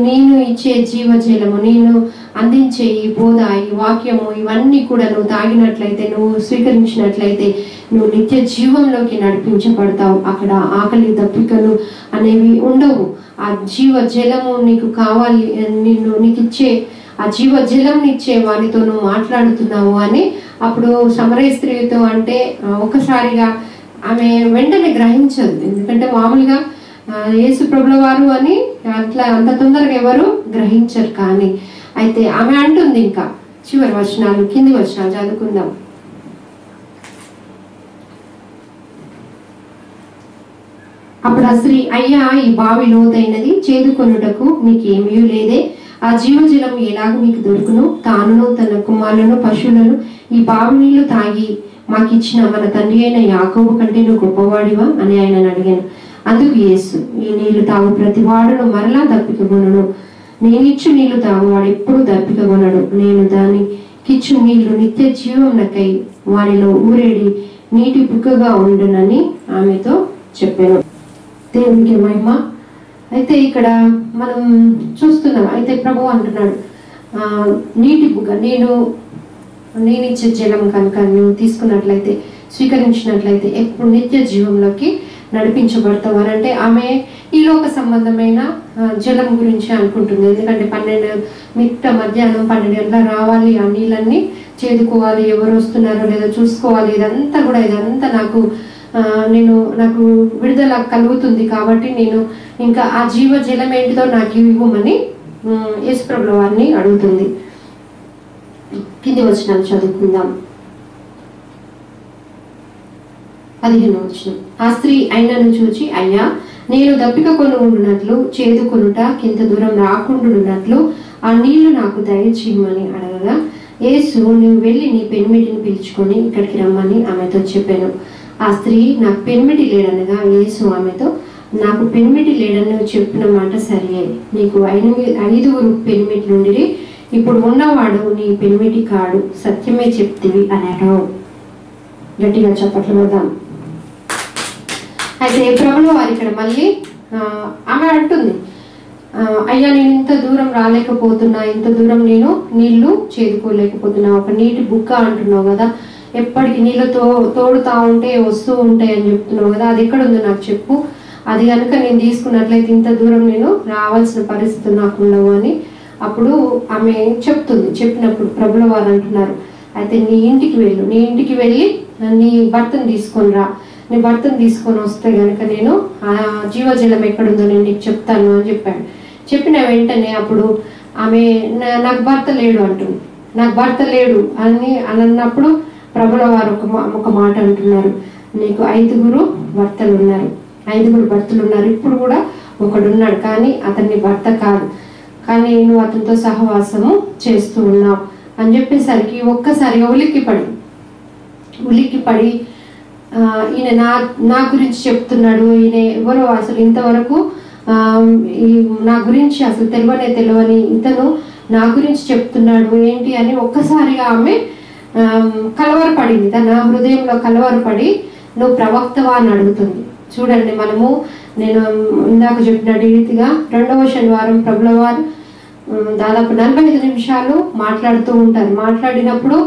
నేను ఇచ్చే జీవజలము, నేను అందించే ఈ బోధ, ఈ వాక్యము, ఇవన్నీ కూడా నువ్వు తాగినట్లయితే, నువ్వు స్వీకరించినట్లయితే నువ్వు నిత్య జీవంలోకి నడిపించబడతావు. అక్కడ ఆకలి దప్పికలు అనేవి ఉండవు. ఆ జీవజలము నీకు కావాలి, నీకు ఇచ్చే ఆ జీవజలం ఇచ్చే వారితో నువ్వు మాట్లాడుతున్నావు అని అప్పుడు సమరయ స్త్రీతో అంటే ఒకసారిగా ఆమె వెంటనే గ్రహించదు. ఎందుకంటే మామూలుగా యేసు ప్రభుల వారు అని అంత తొందరగా ఎవరు గ్రహించరు. కానీ అయితే ఆమె అంటుంది, ఇంకా చివరి వచనాలు, కింది వచనాలు చదువుకుందాం. అప్పుడు ఆ స్త్రీ, అయ్యా, ఈ బావి లోతైనది, చేదుకొనుటకు నీకేమీ లేదే. ఆ జీవజలం ఎలాగ మీకు దొరుకును? తానును తన కుమారులను పశువులను ఈ బావి నీళ్లు తాగి మాకిచ్చిన మన తండ్రి అయిన యాకోబు కంటే నువ్వు గొప్పవాడివా అని ఆయన అడిగాను. అందుకు యేసు, ఈ నీళ్లు తాగు ప్రతి వాడును మరలా దప్పికగొనను, నేనిచ్చు నీళ్లు తాగువాడు ఎప్పుడు దప్పికగొనడు. నేను దానికిచ్చు నీళ్లు నిత్య జీవమునకై వారిలో ఊరేడి నీటి బుగ్గగా ఉండునని ఆమెతో చెప్పాను. దేవునికి మహిమ. అయితే ఇక్కడ మనం చూస్తున్నాం, అయితే ప్రభు అంటున్నాడు, నీటి బుగ్గ, నేను ఇచ్చే జలం కనుక నువ్వు తీసుకున్నట్లయితే, స్వీకరించినట్లయితే ఎప్పుడు నిత్య జీవంలోకి నడిపించబడతావు అని అంటే ఆమె ఈ లోక సంబంధమైన జలం గురించి అనుకుంటుంది. ఎందుకంటే మధ్యాహ్నం 12 గంటల రావాలి, ఆ నీళ్ళన్నీ చేదుకోవాలి, ఎవరు వస్తున్నారో లేదో చూసుకోవాలి, ఇదంతా నాకు విడుదల కలుగుతుంది కాబట్టి నేను ఇంకా ఆ జీవజలం ఏంటిదో నాకు ఇవ్వమని యేసు ప్రభుల వారిని అడుగుతుంది. కింది వచనాలు చదువుకుందాం. 15వ వచనం. ఆ స్త్రీ ఆయనను చూచి, అయ్యా, నేను దప్పిక కొనున్నట్లు చేదుకొనుట కింత దూరం రాకుండాన్నట్లు ఆ నీళ్లు నాకు దయచేయమని అడగగా, యేసు, నువ్వు వెళ్ళి నీ పెనిమిటిని పిలుచుకొని ఇక్కడికి రమ్మని ఆమెతో చెప్పాను. ఆ స్త్రీ, నాకు పెనిమిటి లేడనగా యేసు ఆమెతో, నాకు పెనిమిటి లేడని నువ్వు చెప్పిన మాట సరియే. నీకు 5 పెనిమిట్లుండి, ఇప్పుడు ఉన్నవాడు నీ పెనిమిటి కాడు, సత్యమే చెప్తివి అన్నాడు. గట్టిగా చప్పట్లు కొడదాం. అయితే ప్రభుల వారు ఇక్కడ మళ్ళీ ఆమె అంటుంది, అయ్యా, నేను ఇంత దూరం రాలేకపోతున్నా, ఇంత దూరం నేను నీళ్లు చేదుకోలేకపోతున్నా, ఒక నీటి బుక్క అంటున్నావు కదా, ఎప్పటికి నీళ్ళతో తోడుతా ఉంటే వస్తూ ఉంటాయి అని చెప్తున్నావు కదా, అది ఎక్కడ ఉందో నాకు చెప్పు, అది కనుక నేను తీసుకున్నట్లయితే ఇంత దూరం నేను రావాల్సిన పరిస్థితి నాకు ఉండవు అని అప్పుడు ఆమె చెప్తుంది. చెప్పినప్పుడు ప్రభుల వారు అంటున్నారు, అయితే నీ ఇంటికి వెళ్ళి నీ భర్తను తీసుకొని రా, నీ భర్తను తీసుకొని వస్తే కనుక నేను ఆ జీవజలం ఎక్కడుందో నేను నీకు చెప్తాను అని చెప్పాడు. చెప్పిన వెంటనే అప్పుడు ఆమె నాకు భర్త లేడు అంటుంది. నాకు భర్త లేడు అని అన్నప్పుడు ప్రభుల వారు ఒక మాట అంటున్నారు, నీకు 5 భర్తలు ఉన్నారు, 5 భర్తలు ఉన్నారు, ఇప్పుడు కూడా ఒకడున్నాడు, కానీ అతన్ని భర్త కాదు, కానీ నువ్వు అతనితో సహవాసము చేస్తూ ఉన్నావు అని చెప్పేసరికి ఒక్కసారిగా ఉలిక్కిపడి ఈయన నా గురించి చెప్తున్నాడు, ఈయన ఎవరో అసలు ఇంతవరకు నా గురించి అసలు తెలియని ఇతను నా గురించి చెప్తున్నాడు ఏంటి అని ఒక్కసారిగా ఆమె కలవరపడింది. తన హృదయంలో కలవరపడి నువ్వు ప్రవక్తవా అని అడుగుతుంది. చూడండి, నేను ఇందాక చెప్పిన రీతిగా 2వ శనివారం ప్రభుల వారు దాదాపు 45 నిమిషాలు మాట్లాడుతూ ఉంటారు. మాట్లాడినప్పుడు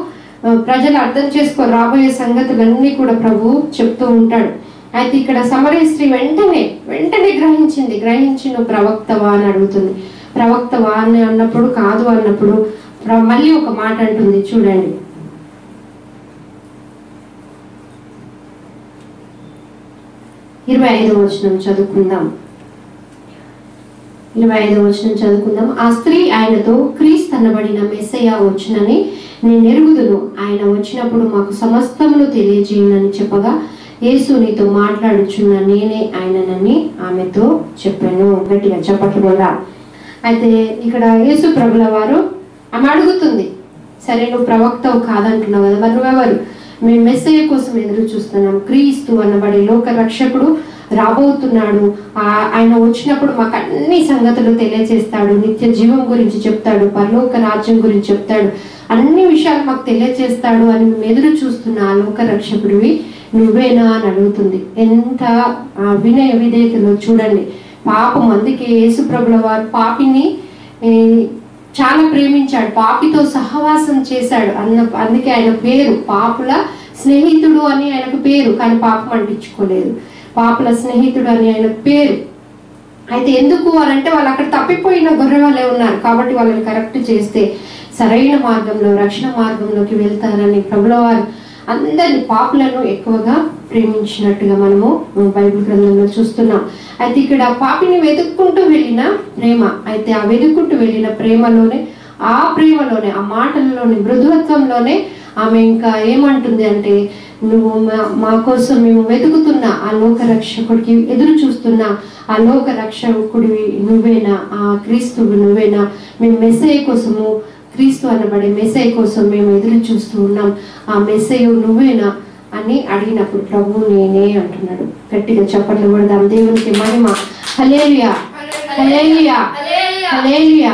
ప్రజలు అర్థం చేసుకొని రాబోయే సంగతులన్నీ కూడా ప్రభు చెప్తూ ఉంటాడు. అయితే ఇక్కడ సమరయ స్త్రీ వెంటనే గ్రహించి నువ్వు ప్రవక్తవా అని అడుగుతుంది. ప్రవక్తవా అని అన్నప్పుడు కాదు అన్నప్పుడు మళ్ళీ ఒక మాట అంటుంది. చూడండి, 25వ వచనం చదువుకుందాం. 25వ వచనం చదువుకుందాం. ఆ స్త్రీ ఆయనతో, క్రీస్తు అనబడిన మెస్సయ్య వచ్చునని నేను ఎరుగుదును, ఆయన వచ్చినప్పుడు మాకు సమస్తమును తెలియజేయునని చెప్పగా, యేసు, నీతో మాట్లాడుచున్న నేనే ఆయననని ఆమెతో చెప్పాను. గట్టిగా చప్పట్లు కూడా. అయితే ఇక్కడ యేసు ప్రభుల వారు ఆమె అడుగుతుంది, సరే నువ్వు ప్రవక్తవు కాదంటున్నావు కదా, మరి నువ్వెవరు? మేము మెస్సయ్య కోసం ఎదురు చూస్తున్నాం, క్రీస్తు అనబడే లోక రక్షకుడు రాబోతున్నాడు, ఆయన వచ్చినప్పుడు మాకు అన్ని సంగతులు తెలియజేస్తాడు, నిత్య జీవం గురించి చెప్తాడు, పరలోక రాజ్యం గురించి చెప్తాడు, అన్ని విషయాలు మాకు తెలియజేస్తాడు అని మేము ఎదురు చూస్తున్న ఆ లోక రక్షకుడివి నువ్వేనా అని అడుగుతుంది. ఎంత వినయ విధేయతలో చూడండి. పాపం, అందుకే యేసు ప్రభుల వారు పాపిని చాలా ప్రేమించాడు, పాపితో సహవాసం చేశాడు అందుకే ఆయన పేరు పాపుల స్నేహితుడు అని ఆయనకు పేరు. కానీ పాపం అంటించుకోలేదు, పాపుల స్నేహితుడు అని ఆయన పేరు. అయితే ఎందుకు అని అంటే వాళ్ళు అక్కడ తప్పిపోయిన గొర్రె వాళ్ళే ఉన్నారు కాబట్టి వాళ్ళని కరెక్ట్ చేస్తే సరైన మార్గంలో, రక్షణ మార్గంలోకి వెళ్తారని ప్రభుల వారు అందరిని, పాపులను ఎక్కువగా ప్రేమించినట్టుగా మనము బైబిల్ గ్రంథంలో చూస్తున్నాం. అయితే ఇక్కడ పాపిని వెతుక్కుంటూ వెళ్ళిన ప్రేమ, అయితే ఆ వెతుక్కుంటూ వెళ్ళిన ప్రేమలోనే, ఆ ప్రేమలోనే, ఆ మాటలలోనే, మృదుత్వంలోనే ఆమె ఇంకా ఏమంటుంది అంటే, నువ్వు మా కోసం మేము వెతుకుతున్నా ఆ లోక రక్షకుడికి ఎదురు చూస్తున్నా ఆ లోక రక్షకుడివి నువ్వేనా, ఆ క్రీస్తువు నువ్వేనా, మేము మెస్సయ్య కోసము, క్రీస్తు అనబడే మెస్సయ్య కోసం మేము ఎదురు చూస్తూ ఉన్నాం, ఆ మెస్సయ్య నువ్వేనా అని అడిగినప్పుడు ప్రభు నేనే అంటున్నాడు. గట్టిగా చప్పట్లు కొడదాం, దేవునికి మహిమ. హల్లెలూయా, హల్లెలూయా, హల్లెలూయా.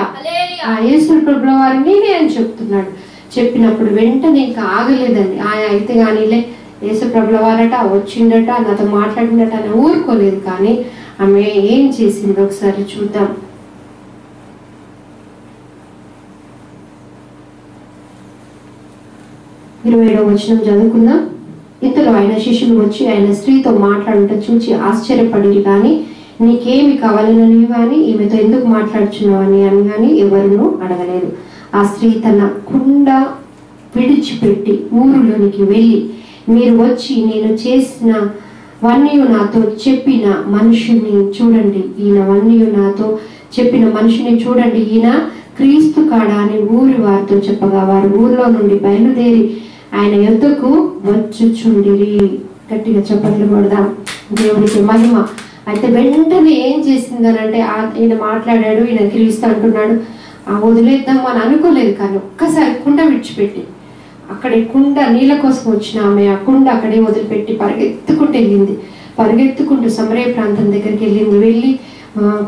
ఆ యేసు ప్రభుల వారు నేనే అని చెప్తున్నాడు. చెప్పినప్పుడు వెంటనే ఇంకా ఆగలేదండి. అయితే కానీలే యేసు ప్రభుల వారట వచ్చిండట, నాతో మాట్లాడినట అని ఊరుకోలేదు. కానీ ఆమె ఏం చేసిందో ఒకసారి చూద్దాం. 27వ వచనం చదువుకుందాం. ఇంతలో ఆయన శిష్యులు వచ్చి ఆయన స్త్రీతో మాట్లాడుట చూచి ఆశ్చర్యపడి కానీ నీకేమి కావాలని కానీ ఈమెతో ఎందుకు మాట్లాడుచున్నావని అని కానీ ఎవరును అడగలేదు. ఆ స్త్రీ తన కుండ విడిచిపెట్టి ఊరులోనికి వెళ్ళి మీరు వచ్చి నేను చేసిన వన్నీయు నాతో చెప్పిన మనుషుని చూడండి, ఈయన వన్నీయు నాతో చెప్పిన మనుషుని చూడండి, ఈయన క్రీస్తు కాడా అని ఊరి వారితో చెప్పగా వారు ఊరిలో నుండి బయలుదేరి ఆయన యొద్దకు వచ్చుచుండిరి. గట్టిగా చప్పట్లు కొడదాం, దేవునికి మహిమ. అయితే వెంటనే ఏం చేసిందనంటే ఈయన మాట్లాడాడు, ఈయన క్రీస్తు అంటున్నాడు, వదిలేద్దాం అని అనుకోలేదు. కానీ ఒక్కసారి కుండ విడిచిపెట్టి అక్కడే కుండ నీళ్ళ కోసం వచ్చిన ఆమె ఆ కుండ అక్కడే వదిలిపెట్టి పరిగెత్తుకుంటూ వెళ్ళింది. పరిగెత్తుకుంటూ సమరయ ప్రాంతం దగ్గరికి వెళ్ళింది. వెళ్ళి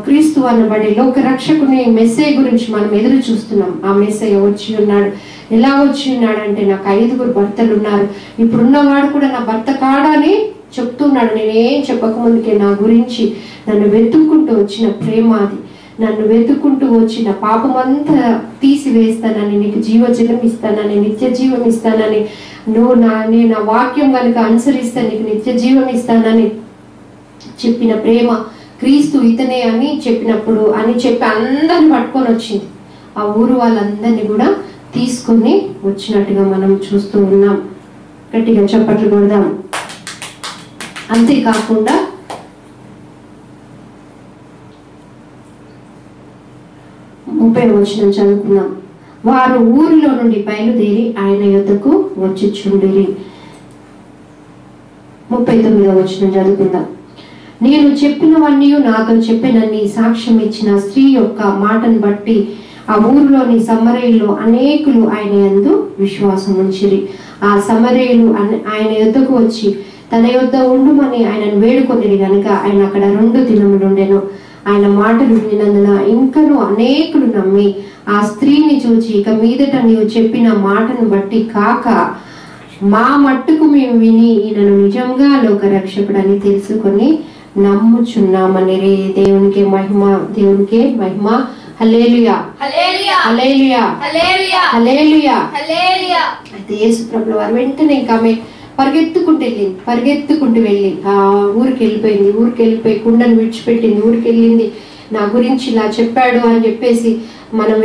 క్రీస్తు అనబడే లోక రక్షకుని మెస్సయ్య గురించి మనం ఎదురు చూస్తున్నాం. ఆ మెస్సయ్య వచ్చి ఉన్నాడు. ఎలా వచ్చి ఉన్నాడంటే నాకు 5 భర్తలు ఉన్నారు, ఇప్పుడున్నవాడు కూడా నా భర్త కాడని చెప్తున్నాడు. నేనేం చెప్పకముందుకే నా గురించి నన్ను వెతుక్కుంటూ వచ్చిన ప్రేమ అది, నన్ను వెతుక్కుంటూ వచ్చిన పాపమంతా తీసివేస్తానని, నీకు జీవజలం ఇస్తానని, నిత్య జీవం ఇస్తానని, నేను ఆ వాక్యం కనుక అనుసరిస్తాను నీకు నిత్య జీవం ఇస్తానని చెప్పిన ప్రేమ క్రీస్తు ఇతనే అని చెప్పినప్పుడు అని చెప్పి అందరిని పట్టుకొని వచ్చింది. ఆ ఊరు వాళ్ళందరినీ కూడా తీసుకొని వచ్చినట్టుగా మనం చూస్తూ ఉన్నాం. గట్టిగా చప్పట్లు కొడదాం. అంతేకాకుండా 30వ వచనం చదువుకున్నాం. వారు ఊరిలో నుండి బయలుదేరి ఆయన యొద్దకు వచ్చుచుండిరి. 39వ వచనం చదువుకుందాం. నేను చెప్పినవన్నీ నాతో చెప్పినన్ని సాక్ష్యం ఇచ్చిన స్త్రీ యొక్క మాటను బట్టి ఆ ఊరిలోని సమరయులు అనేకులు ఆయన యందు విశ్వాసం ఉంచిరి. ఆ సమరయులు ఆయన యొద్దకు వచ్చి తన యొద్ద ఉండుమని ఆయనను వేడుకొనిరి గనుక ఆయన అక్కడ 2 దినములు ఉండెను. ఆయన మాటలు వినినందున ఇంకను అనేకులు నమ్మి ఆ స్త్రీని చూచి ఇక మీదట నీవు చెప్పిన మాటను బట్టి కాక మా మట్టుకు మేము విని ఈయనను నిజంగా లోక రక్షకుడని తెలుసుకొని నమ్ముచున్నామని. దేవునికి మహిమ, దేవునికి మహిమ. హల్లెలూయా, హల్లెలూయా, హల్లెలూయా, హల్లెలూయా, హల్లెలూయా. అయితే యేసు ప్రభువు వారు వెంటనే ఇంకా ఆమె పరిగెత్తుకుంటూ వెళ్ళి ఆ ఊరికి వెళ్ళిపోయి కుండను విడిచిపెట్టింది, ఊరికి వెళ్ళింది. నా గురించి ఇలా చెప్పాడు అని చెప్పేసి మనము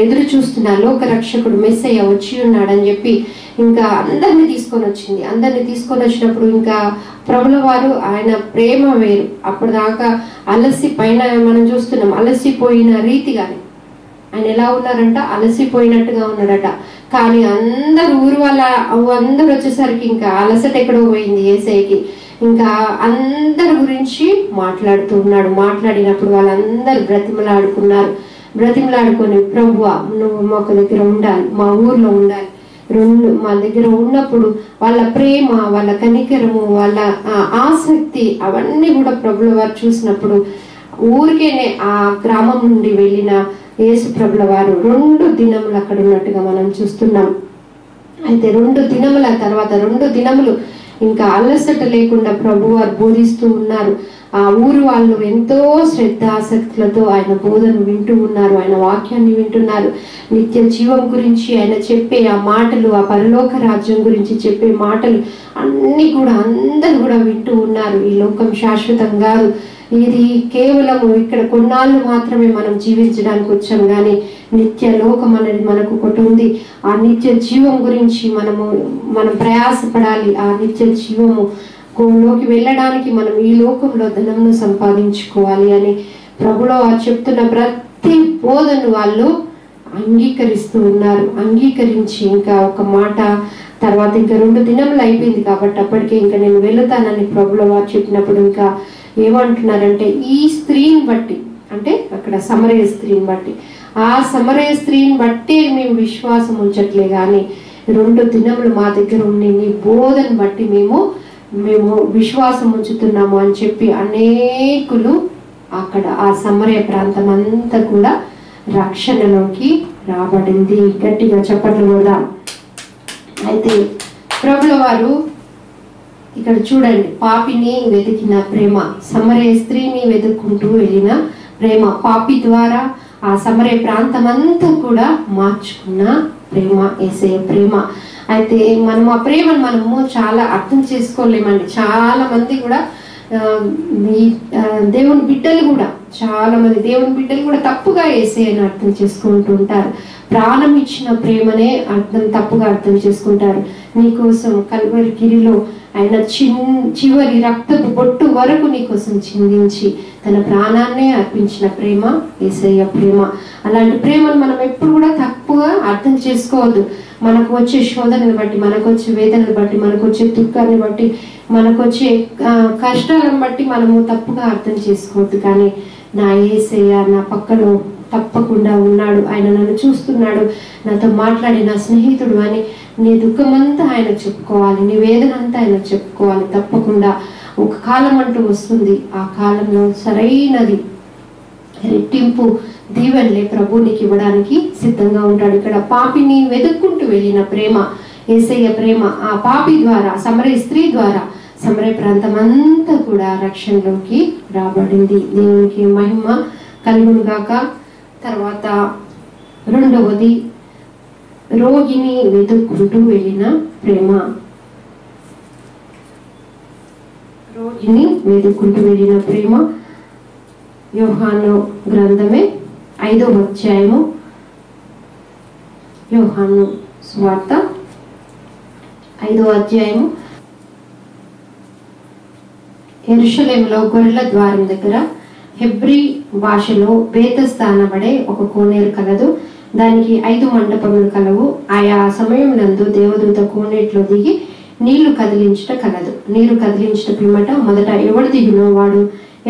ఎదురు చూస్తున్నా లోక రక్షకుడు మెస్సయ్య వచ్చి ఉన్నాడని చెప్పి ఇంకా అందరిని తీసుకొని వచ్చింది. అందరిని తీసుకొని వచ్చినప్పుడు ఇంకా ప్రభుల వారు ఆయన ప్రేమ వేరు. అప్పటిదాకా పైన మనం చూస్తున్నాం అలసిపోయిన రీతిగానే ఆయన ఎలా ఉన్నారంట, అలసిపోయినట్టుగా ఉన్నాడట. కానీ ఊరు అందరూ వచ్చేసరికి ఇంకా అలసట ఎక్కడో పోయింది యేసయ్యకి. ఇంకా అందరి గురించి మాట్లాడుతూ ఉన్నాడు. మాట్లాడినప్పుడు వాళ్ళందరూ బ్రతిమలాడుకొని ప్రభువా నువ్వు మాకు దగ్గర ఉండాలి, మా ఊర్లో ఉండాలి, మా దగ్గర ఉన్నప్పుడు వాళ్ళ ప్రేమ, వాళ్ళ కనికరము, వాళ్ళ ఆసక్తి అవన్నీ కూడా ప్రభుల వారు చూసినప్పుడు ఊరికేనే ఆ గ్రామం నుండి వెళ్ళిన యేసు ప్రభుల వారు 2 దినములు అక్కడ ఉన్నట్టుగా మనం చూస్తున్నాం. అయితే 2 దినముల తర్వాత 2 దినములు ఇంకా అలసట లేకుండా ప్రభు వారు బోధిస్తూ ఉన్నారు. ఆ ఊరు వాళ్ళు ఎంతో శ్రద్ధాసక్తులతో ఆయన బోధన వింటూ ఉన్నారు, ఆయన వాక్యాన్ని వింటున్నారు. నిత్య జీవం గురించి ఆయన చెప్పే ఆ మాటలు, ఆ పరలోక రాజ్యం గురించి చెప్పే మాటలు అన్ని కూడా అందరూ కూడా వింటూ ఉన్నారు. ఈ లోకం శాశ్వతం కాదు, ఇది కేవలము ఇక్కడ కొన్నాళ్ళు మాత్రమే మనం జీవించడానికి వచ్చాం, కానీ నిత్య లోకం అనేది మనకు ఒకటి ఉంది. ఆ నిత్య జీవం గురించి మనం ప్రయాసపడాలి. ఆ నిత్య జీవము లోకి వెళ్ళడానికి మనం ఈ లోకంలో ధనమును సంపాదించుకోవాలి అని ప్రభులో చెప్తున్న ప్రతి బోధను వాళ్ళు అంగీకరిస్తూ ఉన్నారు. అంగీకరించి ఇంకా ఒక మాట తర్వాత ఇంకా 2 దినములు అయిపోయింది కాబట్టి అప్పటికే ఇంకా నేను వెళుతానని ప్రభులో వారు చెప్పినప్పుడు ఇంకా ఏమంటున్నారంటే, ఈ స్త్రీని బట్టి, అంటే అక్కడ సమరయ స్త్రీని బట్టి, ఆ సమరయ స్త్రీని బట్టి మేము విశ్వాసం ఉంచట్లే కానీ 2 దినములు మా దగ్గర ఉండి నీ బోధను బట్టి మేము విశ్వాసం ఉంచుతున్నాము అని చెప్పి అనేకులు అక్కడ ఆ సమరయ ప్రాంతం అంతా కూడా రక్షణలోకి రాబడింది. గట్టిగా చప్పట్లు కొడదాం. అయితే ప్రభుల వారు ఇక్కడ చూడండి, పాపిని వెతికిన ప్రేమ, సమరయ స్త్రీని వెతుక్కుంటూ వెళ్ళిన ప్రేమ, పాపి ద్వారా ఆ సమరయ ప్రాంతం అంతా కూడా మార్చుకున్న ప్రేమ, యేసయ్య ప్రేమ. అయితే మనం ఆ ప్రేమను మనము చాలా అర్థం చేసుకోలేమండి. చాలా మంది కూడా దేవుని బిడ్డలు కూడా చాలా మంది దేవుని బిడ్డలు కూడా తప్పుగా యేసయ్యను అర్థం చేసుకుంటూ ఉంటారు. ప్రాణం ఇచ్చిన ప్రేమనే తప్పుగా అర్థం చేసుకుంటారు. నీకోసం కల్వరి గిరిలో ఆయన చివరి రక్తపు బొట్టు వరకు నీకోసం చిందించి తన ప్రాణాన్నే అర్పించిన ప్రేమ యేసయ్య ప్రేమ. అలాంటి ప్రేమను మనం ఎప్పుడు కూడా తప్పుగా అర్థం చేసుకోవద్దు. మనకు వచ్చే శోధనని బట్టి, మనకు వచ్చే వేదనను బట్టి, మనకు వచ్చే దుఃఖాన్ని బట్టి, మనకు వచ్చే కష్టాలను బట్టి మనము తప్పుగా అర్థం చేసుకోవద్దు. కానీ నా యేసయ్య నా పక్కన తప్పకుండా ఉన్నాడు, ఆయన నన్ను చూస్తున్నాడు, నాతో మాట్లాడే నా స్నేహితుడు అని నీ దుఃఖమంతా ఆయన చెప్పుకోవాలి, నీ వేదన అంతా ఆయన చెప్పుకోవాలి. తప్పకుండా ఒక కాలం అంటూ వస్తుంది, ఆ కాలంలో సరైనది రెట్టింపు దీవెనలే ప్రభు నీకు ఇవ్వడానికి సిద్ధంగా ఉంటాడు. ఇక్కడ పాపిని వెతుక్కుంటూ వెళ్ళిన ప్రేమ యేసయ్య ప్రేమ. ఆ పాపి ద్వారా, సమరయ స్త్రీ ద్వారా సమరయ ప్రాంతం అంతా కూడా రక్షణలోకి రాబడింది. దేవునికి మహిమ కలుగును గాక. తర్వాత 2వది, రోగిని వెతుక్కుంటూ వెళ్ళిన ప్రేమ. రోగిని వెతుక్కుంటూ వెళ్ళిన ప్రేమ యోహాను గ్రంథమే 5వ అధ్యాయము, యోహాను సువార్త 5వ అధ్యాయము. యెరూషలేములో గొర్రెల ద్వారం దగ్గర హెబ్రీ భాషలో బేతెస్దా అనబడే ఒక కోనేరు కలదు. దానికి 5 మంటపములు కలవు. ఆయా సమయమునందు దేవదూత కోనేటిలో దిగి నీళ్లు కదిలించుట కలదు. నీరు కదిలించుట పిమ్మట మొదట ఎవడు దిగునో వాడు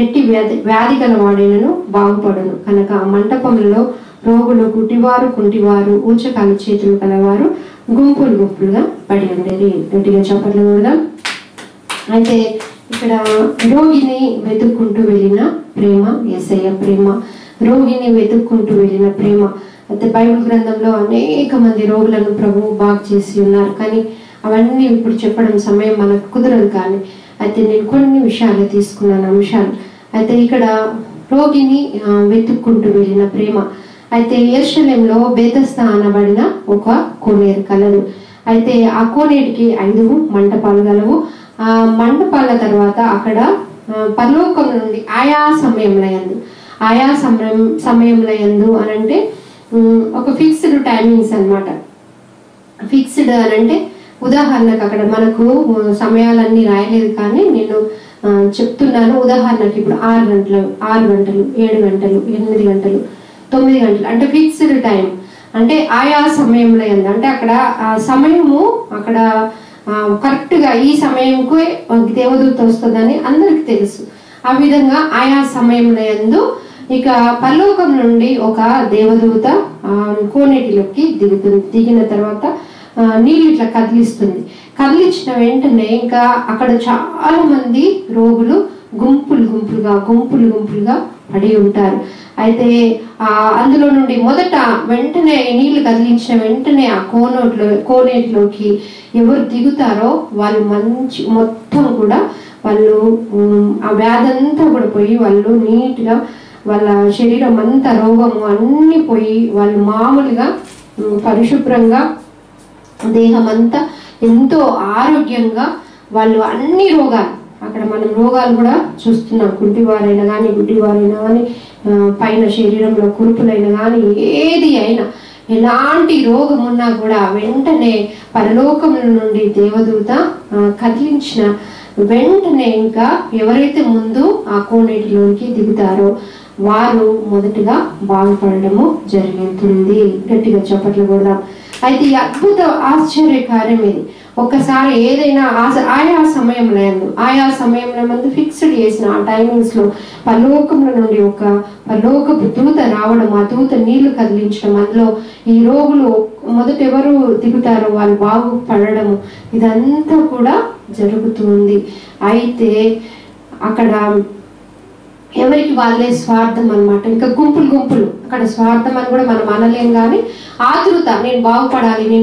ఎట్టి వ్యాధి గల వాడైనను బాగుపడును. కనుక ఆ మంటపములలో రోగులు, గుడ్డివారు, కుంటివారు, ఊచకాలు చేతులు కలవారు గుంపులు గుంపులుగా పడి ఉండేది. గట్టిగా చప్పట్లు కొడదాం. అయితే ఇక్కడ రోగిని వెతుక్కుంటూ వెళ్ళిన ప్రేమ యేసయ్య ప్రేమ. రోగిని వెతుక్కుంటూ వెళ్ళిన ప్రేమ. అయితే బైబిల్ గ్రంథంలో అనేక మంది రోగులను ప్రభువు బాగు చేసి ఉన్నారు, కానీ అవన్నీ ఇప్పుడు చెప్పడం సమయం మనకు కుదరదు. కానీ అయితే నేను కొన్ని విషయాలు తీసుకున్నాను, అంశాలు. అయితే ఇక్కడ రోగిని వెతుక్కుంటూ వెళ్ళిన ప్రేమ. అయితే యెరూషలేములో బేతెస్దా అనబడిన ఒక కోనేరు కలదు. అయితే ఆ కోనేటికి 5 మంటపాలు గలవు. ఆ మంటపాల తర్వాత అక్కడ పరలోకం నుండి ఆయా సమయంలో యందు అనంటే ఒక ఫిక్స్డ్ టైమింగ్స్ అన్నమాట. ఫిక్స్డ్ అనంటే ఉదాహరణకు అక్కడ మనకు సమయాలన్నీ రాయలేదు, కానీ నేను చెప్తున్నాను. ఉదాహరణకి ఇప్పుడు 6 గంటలు, 7 గంటలు, 8 గంటలు, 9 గంటలు అంటే ఫిక్స్డ్ టైం. అంటే ఆయా సమయంలో యందు అంటే అక్కడ ఆ సమయము అక్కడ కరెక్ట్ గా ఈ సమయంకు దేవదూత వస్తుందని అందరికి తెలుసు. ఆ విధంగా ఆయా సమయంలో యందు ఇక పరలోకం నుండి ఒక దేవదూత కోనేటిలోకి దిగిన తర్వాత నీళ్ళు ఇట్లా కదిలిస్తుంది. కదిలించిన వెంటనే ఇంకా అక్కడ చాలా మంది రోగులు గుంపులుగా పడి ఉంటారు. అయితే అందులో నుండి మొదట వెంటనే నీళ్లు కదిలించిన వెంటనే ఆ కోనేటిలోకి ఎవరు దిగుతారో వాళ్ళు మొత్తం కూడా వాళ్ళు ఆ వ్యాధంతా కూడా పోయి వాళ్ళు నీట్గా వాళ్ళ శరీరం అంతా రోగము అన్ని పోయి వాళ్ళు మామూలుగా పరిశుభ్రంగా దేహం అంతా ఎంతో ఆరోగ్యంగా వాళ్ళు అన్ని రోగాలు, అక్కడ మనం రోగాలు కూడా చూస్తున్నాం. కుంటివారైనా కానీ గుడ్డివారైనా కానీ పైన శరీరంలో కురుపులైనా కానీ ఏది అయినా ఎలాంటి రోగం ఉన్నా కూడా వెంటనే పరలోకం నుండి దేవదూత కదిలించిన వెంటనే ఇంకా ఎవరైతే ముందు ఆ కోనేటిలోనికి దిగుతారో వారు మొదటిగా బాగుపడము జరుగుతుంది. గట్టిగా చప్పట్లు కొడదాం. అయితే ఈ అద్భుత ఆశ్చర్యకార్యం ఇది. ఒక్కసారి ఏదైనా ఆయా సమయంలో మంది ఫిక్స్డ్ చేసిన ఆ టైమింగ్స్ లో పరలోకంలో నుండి ఒక పరలోకపు దూత రావడం, ఆ దూత నీళ్లు కదిలించడం, అందులో ఈ రోగులు మొదట ఎవరు దిగుతారో వాళ్ళు బాగుపడము, ఇదంతా కూడా జరుగుతుంది. అయితే అక్కడ ఎవరికి వాళ్ళే స్వార్థం అన్నమాట. ఇంకా గుంపులు అక్కడ స్వార్థం అని కూడా మనం అనలేం, కానీ ఆతృత, నేను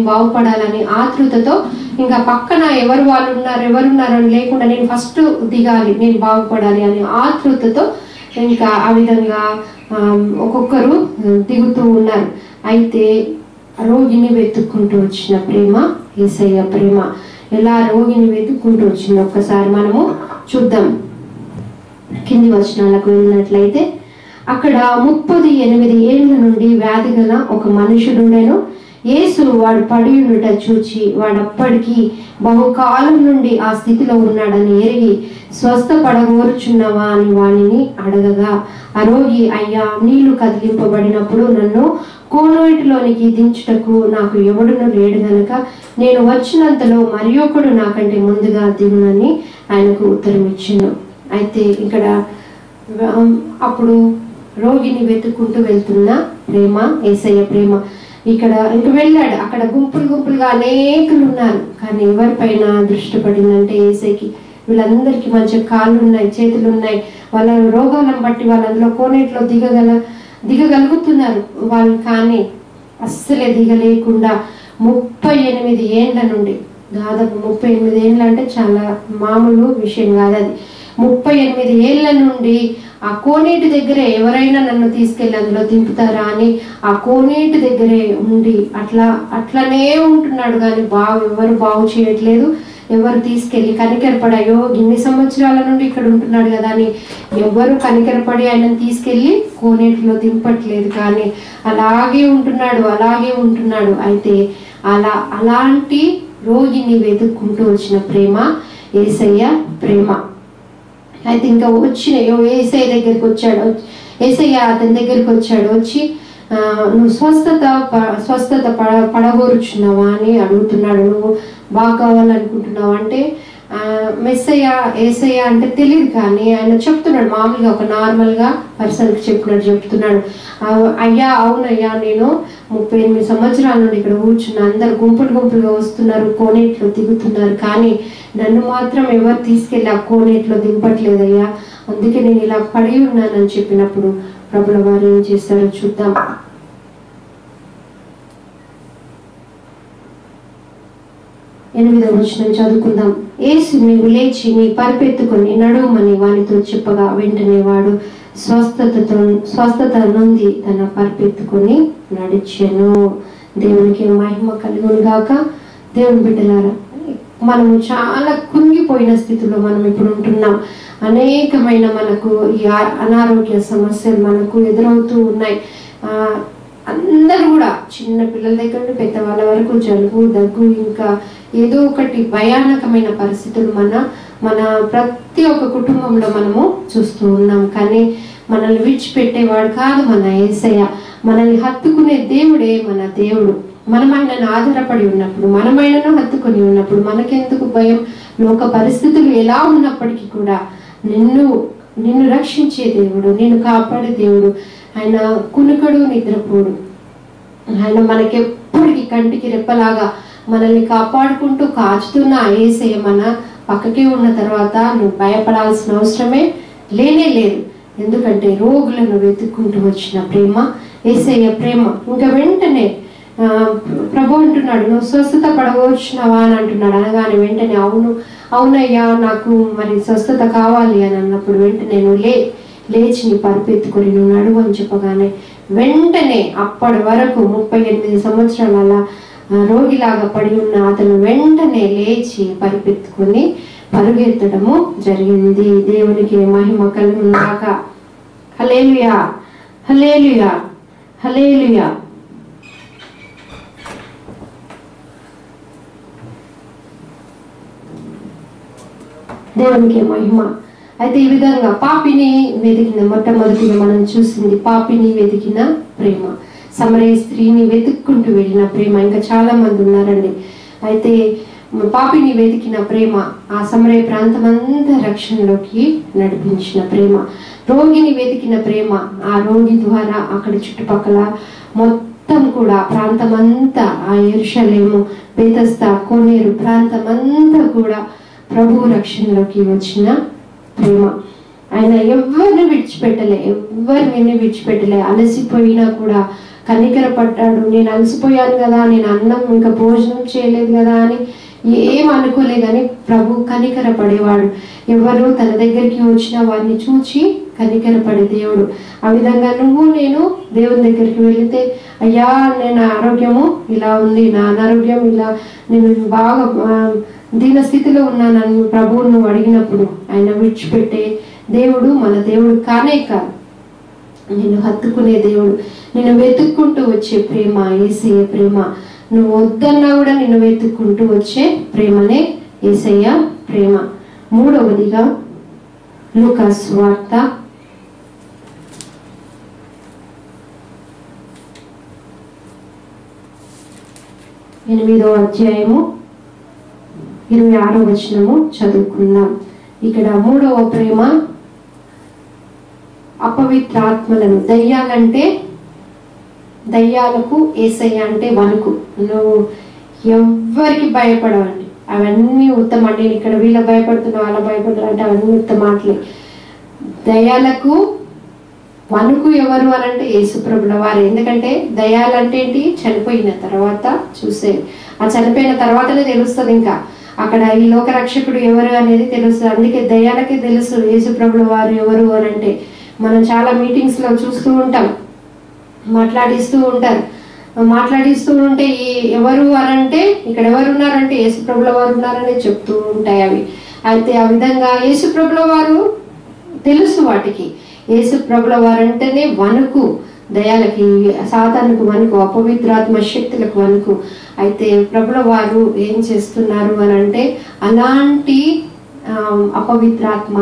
బాగుపడాలని ఆతృతతో ఇంకా పక్కన ఎవరున్నారని లేకుండా నేను ఫస్ట్ దిగాలి, నేను బాగుపడాలి అని ఆతృతతో ఇంకా ఆ విధంగా ఒక్కొక్కరు దిగుతూ ఉన్నారు. అయితే రోగిని వెతుక్కుంటూ వచ్చిన ప్రేమ యేసయ్య ప్రేమ. ఎలా రోగిని వెతుక్కుంటూ వచ్చింది ఒక్కసారి మనము చూద్దాం. కింది వచనాలకు వెళ్ళినట్లయితే అక్కడ 38 ఏళ్ల నుండి వ్యాధి గల ఒక మనుషుడుండెను. యేసు వాడు పడి ఉండుట చూచి వాడప్పటికీ బహుకాలం నుండి ఆ స్థితిలో ఉన్నాడని ఎరిగి స్వస్థపడగోరుచున్నావా అని వానిని అడగగా ఆ రోగి, అయ్యా, నీళ్లు కదిలింపబడినప్పుడు నన్ను కోనేటిలోనికి దించుటకు నాకు ఎవడును లేడు గనక నేను వచ్చినంతలో మరి ఒకడు నాకంటే ముందుగా దిగునని ఆయనకు ఉత్తరం ఇచ్చాను. అయితే ఇక్కడ అప్పుడు రోగిని వెతుక్కుంటూ వెళ్తున్న ప్రేమ యేసయ్య ప్రేమ. ఇక్కడ ఇంక వెళ్ళాడు. అక్కడ గుంపులుగా అనేకులు ఉన్నారు, కానీ ఎవరిపైన దృష్టి పడిందంటే యేసయ్యకి. వీళ్ళందరికీ మంచి కాళ్ళు ఉన్నాయి, చేతులు ఉన్నాయి, వాళ్ళ రోగాలను బట్టి వాళ్ళు అందులో కోనేటిలో దిగగలుగుతున్నారు వాళ్ళు, కానీ అస్సలే దిగలేకుండా 38 ఏండ్ల నుండి, దాదాపు 38 ఏండ్లు అంటే చాలా మామూలు విషయం కాదు అది. 38 ఏళ్ల నుండి ఆ కోనేటి దగ్గరే ఎవరైనా నన్ను తీసుకెళ్ళి అందులో దింపుతారా అని ఆ కోనేటి దగ్గరే ఉండి అట్లనే ఉంటున్నాడు, కానీ ఎవరు బాగు చేయట్లేదు, ఎవరు తీసుకెళ్ళి కనికరపడాయో ఇన్ని సంవత్సరాల నుండి ఇక్కడ ఉంటున్నాడు కదా అని ఎవరు కనికరపడి ఆయనను తీసుకెళ్ళి కోనేటిలో దింపట్లేదు, కానీ అలాగే ఉంటున్నాడు. అయితే అలాంటి రోగిని వెతుక్కుంటూ వచ్చిన ప్రేమ యేసయ్య ప్రేమ. అయితే ఇంకా యేసయ్య దగ్గరికి వచ్చాడు. యేసయ్య అతని దగ్గరికి వచ్చాడు. వచ్చి నువ్వు స్వస్థత పడగోరుచున్నావా అని అడుగుతున్నాడు. నువ్వు బాగా కావాలనుకుంటున్నావు అంటే యేసయ్య అంటే తెలియదు, కానీ ఆయన చెప్తున్నాడు మామూలుగా ఒక నార్మల్గా పర్సన్కి చెప్తున్నాడు. అయ్యా, అవునయ్యా, నేను 38 సంవత్సరాల నుండి ఇక్కడ కూర్చున్నా, అందరు గుంపులుగా వస్తున్నారు, కోనేటిలో దిగుతున్నారు, కానీ నన్ను మాత్రం ఎవరు తీసుకెళ్ళి ఆ కోనేటిలో దింపట్లేదయ్యా, అందుకే నేను ఇలా పడి ఉన్నానని చెప్పినప్పుడు ప్రభుల వారు ఏం చేస్తారో చూద్దాం. 8వ వచనం చదువుకుందాం. యేసు నీవు లేచి నీ పరిపెత్తుకొని నడుమని వానితో చెప్పగా వెంటనే వాడు స్వస్థత నుండి తన పరిపెత్తుకొని నడిచెను. దేవునికి మహిమ కలుగును గాక. దేవుని బిడ్డలారా, మనము చాలా కుంగిపోయిన స్థితిలో మనం ఇప్పుడు ఉంటున్నాం. అనేకమైన మనకు ఈ అనారోగ్య సమస్యలు మనకు ఎదురవుతూ ఉన్నాయి. అందరూ కూడా చిన్న పిల్లల దగ్గర నుండి పెద్దవాళ్ళ వరకు జలుబు, దగ్గు, ఇంకా ఏదో ఒకటి భయానకమైన పరిస్థితులు మన ప్రతి ఒక్క కుటుంబంలో మనము చూస్తూ ఉన్నాం. కానీ మనల్ని విడిచిపెట్టేవాడు కాదు మన యేసయ్య. మనల్ని హత్తుకునే దేవుడే మన దేవుడు. మనం ఆయనను ఆధారపడి ఉన్నప్పుడు, మనం ఆయనను హత్తుకొని ఉన్నప్పుడు మనకెందుకు భయం? లోక పరిస్థితులు ఎలా ఉన్నప్పటికీ కూడా నిన్ను రక్షించే దేవుడు, నిన్ను కాపాడే దేవుడు. ఆయన కునుకడు, నిద్రపోడు. ఆయన మనకెప్పటికీ కంటికి రెప్పలాగా మనల్ని కాపాడుకుంటూ కాచుతున్న యేసయ్య మన పక్కకే ఉన్న తర్వాత నువ్వు భయపడాల్సిన అవసరమే లేనే లేదు. ఎందుకంటే రోగులను వెతుక్కుంటూ వచ్చిన ప్రేమ యేసయ్య ప్రేమ. ఇంకా వెంటనే ప్రభు అంటున్నాడు, నువ్వు స్వస్థత పడవచ్చినవా అని అంటున్నాడు. అనగానే వెంటనే అవునయ్యా నాకు మరి స్వస్థత కావాలి అని అన్నప్పుడు వెంటనే నువ్వు లేచి నీ పరుపెత్తుకొని నువ్వు నడువు అని చెప్పగానే వెంటనే అప్పటి వరకు 38 సంవత్సరాల రోగిలాగా పడి ఉన్న అతను వెంటనే లేచి పరుపెత్తుకొని పరుగెత్తడము జరిగింది. దేవునికి మహిమ కలుగుగాక. హల్లెలూయా, హల్లెలూయా, హల్లెలూయా. దేవునికి మహిమ. అయితే ఈ విధంగా పాపిని వెతికిన మొట్టమొదటిగా మనం చూసింది పాపిని వెతికిన ప్రేమ, సమరయ స్త్రీని వెతుక్కుంటూ వెళ్ళిన ప్రేమ. ఇంకా చాలా మంది ఉన్నారండి. అయితే పాపిని వెతికిన ప్రేమ ఆ సమరయ ప్రాంతం అంతా రక్షణలోకి నడిపించిన ప్రేమ. రోగిని వెతికిన ప్రేమ, ఆ రోగి ద్వారా అక్కడ చుట్టుపక్కల మొత్తం కూడా ప్రాంతం అంతా, ఆ యెరూషలేము, బేతస్తా, కోనేరు ప్రాంతం అంతా కూడా ప్రభు రక్షణలోకి వచ్చిన ప్రేమ. ఆయన ఎవరిని విడిచిపెట్టలే. అలసిపోయినా కూడా కనికర పడ్డాడు. నేను అలసిపోయాను కదా, నేను అన్నం ఇంకా భోజనం చేయలేదు కదా అని ఏం అనుకోలే, కానీ ప్రభు కనికర పడేవాడు. ఎవరు తన దగ్గరికి వచ్చిన వారిని చూచి కనికర పడే దేవుడు. ఆ విధంగా నువ్వు నేను దేవుని దగ్గరికి వెళితే, అయ్యా నేను ఆరోగ్యము ఇలా ఉంది, నా అనారోగ్యం ఇలా, నేను బాగా దీన స్థితిలో ఉన్నానని ప్రభువును నువ్వు అడిగినప్పుడు ఆయన విడిచిపెట్టే దేవుడు మన దేవుడు కానే కాదు. నిన్ను హత్తుకునే దేవుడు, నిన్ను వెతుక్కుంటూ వచ్చే ప్రేమ యేసయ్య ప్రేమ. నువ్వు వద్దన్నా కూడా నిన్ను వెతుక్కుంటూ వచ్చే ప్రేమనే యేసయ్య ప్రేమ. మూడవదిగా లూకా సువార్త 8వ అధ్యాయము 26వ వచనము చదువుకుందాం. ఇక్కడ మూడవ ప్రేమ అపవిత్రాత్మలను, దయ్యాలకు యేసయ్య అంటే వణుకు. నువ్వు ఎవ్వరికి భయపడవండి, అవన్నీ ఉత్తమ. నేను ఇక్కడ వీళ్ళ భయపడుతున్నా వాళ్ళ భయపడుతున్నా అంటే అవన్నీ ఉత్తమాటలే. దయ్యాలకు వణుకు ఎవరు అనంటే యేసుప్రభుల వారు. ఎందుకంటే దయ్యాలంటే ఏంటి? చనిపోయిన తర్వాత చూసే, ఆ చనిపోయిన తర్వాతనే తెలుస్తుంది ఇంకా అక్కడ ఈ లోక రక్షకుడు ఎవరు అనేది తెలుస్తుంది. అందుకే దయ్యాలకే తెలుసు యేసుప్రభుల వారు ఎవరు అని అంటే. మనం చాలా మీటింగ్స్ లో చూస్తూ ఉంటాం, మాట్లాడిస్తూ ఉంటే ఎవరు అనంటే ఇక్కడ ఎవరు ఉన్నారంటే యేసుప్రభుల వారు ఉన్నారని చెప్తూ ఉంటాయి అవి. అయితే ఆ విధంగా యేసుప్రభుల వారు తెలుసు వాటికి. యేసుప్రభుల వారు అంటేనే వణుకు, దయాలకి, సాతానుకు వణుకు, అపవిత్రాత్మ శక్తులకు వణుకు. అయితే ప్రభుల వారు ఏం చేస్తున్నారు అని అంటే అలాంటి అపవిత్రాత్మ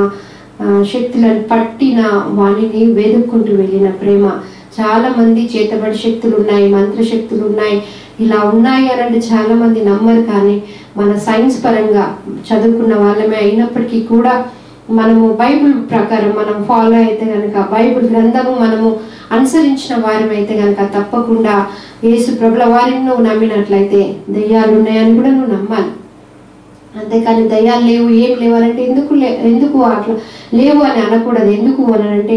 శక్తులను పట్టిన వాణిని వెతుక్కుంటూ వెళ్ళిన ప్రేమ. చాలా మంది చేతబడి శక్తులు ఉన్నాయి, మంత్ర శక్తులు ఉన్నాయి, ఇలా ఉన్నాయి అని అంటే చాలా మంది నమ్మరు. కానీ మన సైన్స్ పరంగా చదువుకున్న వాళ్ళమే అయినప్పటికీ కూడా మనము బైబిల్ ప్రకారం మనం ఫాలో అయితే కనుక, బైబిల్ గ్రంథము మనము అనుసరించిన వారం అయితే కనుక తప్పకుండా యేసు ప్రభుల వారిని నువ్వు నమ్మినట్లయితే దయ్యాలు ఉన్నాయని కూడా నువ్వు నమ్మాలి. అంతేకాని దయ్యాలు లేవు, ఏం లేవు అని అంటే ఎందుకు అట్లా లేవు అని అనకూడదు. ఎందుకు అని అంటే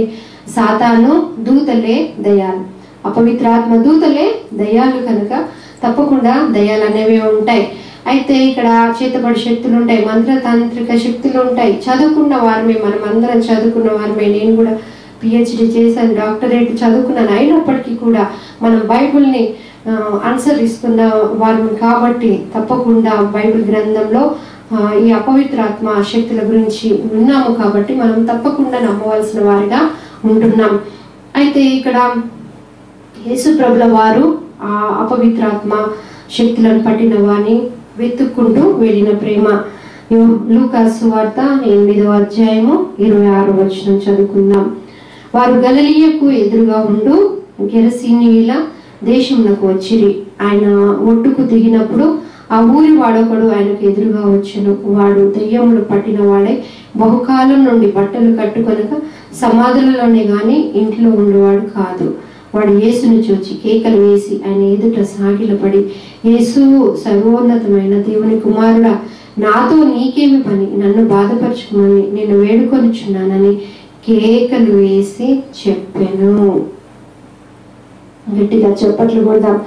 సాతాను దూతలే దయ్యాలు, అపవిత్రాత్మ దూతలే దయ్యాలు కనుక తప్పకుండా దయ్యాలు అనేవి ఉంటాయి. అయితే ఇక్కడ చేతబడి శక్తులు ఉంటాయి, మంత్రతాంత్రిక శక్తులు ఉంటాయి. చదువుకున్న వారమే, మనం అందరం చదువుకున్న వారమే. నేను కూడా పిహెచ్డి చేశాను, డాక్టరేట్ చదువుకున్నాను. అయినప్పటికీ కూడా మనం బైబిల్ని అనుసరిస్తున్న వారిని కాబట్టి తప్పకుండా బైబిల్ గ్రంథంలో ఈ అపవిత్రాత్మ శక్తుల గురించి విన్నాము కాబట్టి మనం తప్పకుండా నమ్మవలసిన వారిగా ఉంటున్నాం. అయితే ఇక్కడ యేసు ప్రభుల వారు ఆ అపవిత్రాత్మ శక్తులను పట్టిన వారిని వెతుక్కుంటూ వెళ్ళిన ప్రేమ. లూకా సువార్త 8వ అధ్యాయము 26వ వచనం చదువుకుందాం. వారు గలిలయకు ఎదురుగా ఉండు గెరసీనీయుల దేశమునకు వచ్చిరి. ఆయన ఒడ్డుకు దిగినప్పుడు ఆ ఊరి వాడొకడు ఆయనకు ఎదురుగా వచ్చెను. వాడు దయ్యములు పట్టిన వాడే, బహుకాలం నుండి బట్టలు కట్టుకొనక సమాధులలోనే గాని ఇంట్లో ఉండేవాడు కాదు. వాడు యేసును చూచి కేకలు వేసి ఆయన ఎదుట సాగిలపడి, యేసు సర్వోన్నతమైన దేవుని కుమారుడా, నాతో నీకేమి పని? నన్ను బాధపరచుకోమని నేను వేడుకొనిచున్నానని కేకలు వేసి చెప్పెను. గట్టిగా చప్పట్లు కొడదాం.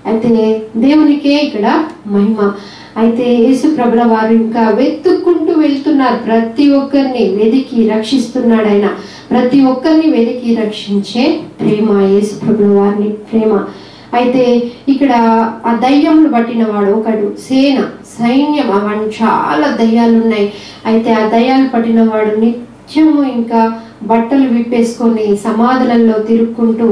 అయితే దేవునికే ఇక్కడ మహిమ. అయితే యేసు ప్రభుల వారు ఇంకా వెతుక్కుంటూ వెళ్తున్నారు. ప్రతి ఒక్కరిని వెతికి రక్షిస్తున్నాడు ఆయన. ప్రతి ఒక్కరిని వెతికి రక్షించే ప్రేమ యేసు ప్రభుల వారిని ప్రేమ. అయితే ఇక్కడ ఆ దయ్యములు పట్టిన వాడు ఒకడు, సైన్యం అవన్నీ చాలా దయ్యాలు ఉన్నాయి. అయితే ఆ దయ్యాలు పట్టిన వాడు నిత్యము ఇంకా బట్టలు విప్పేసుకొని సమాధులలో తిరుక్కుంటూ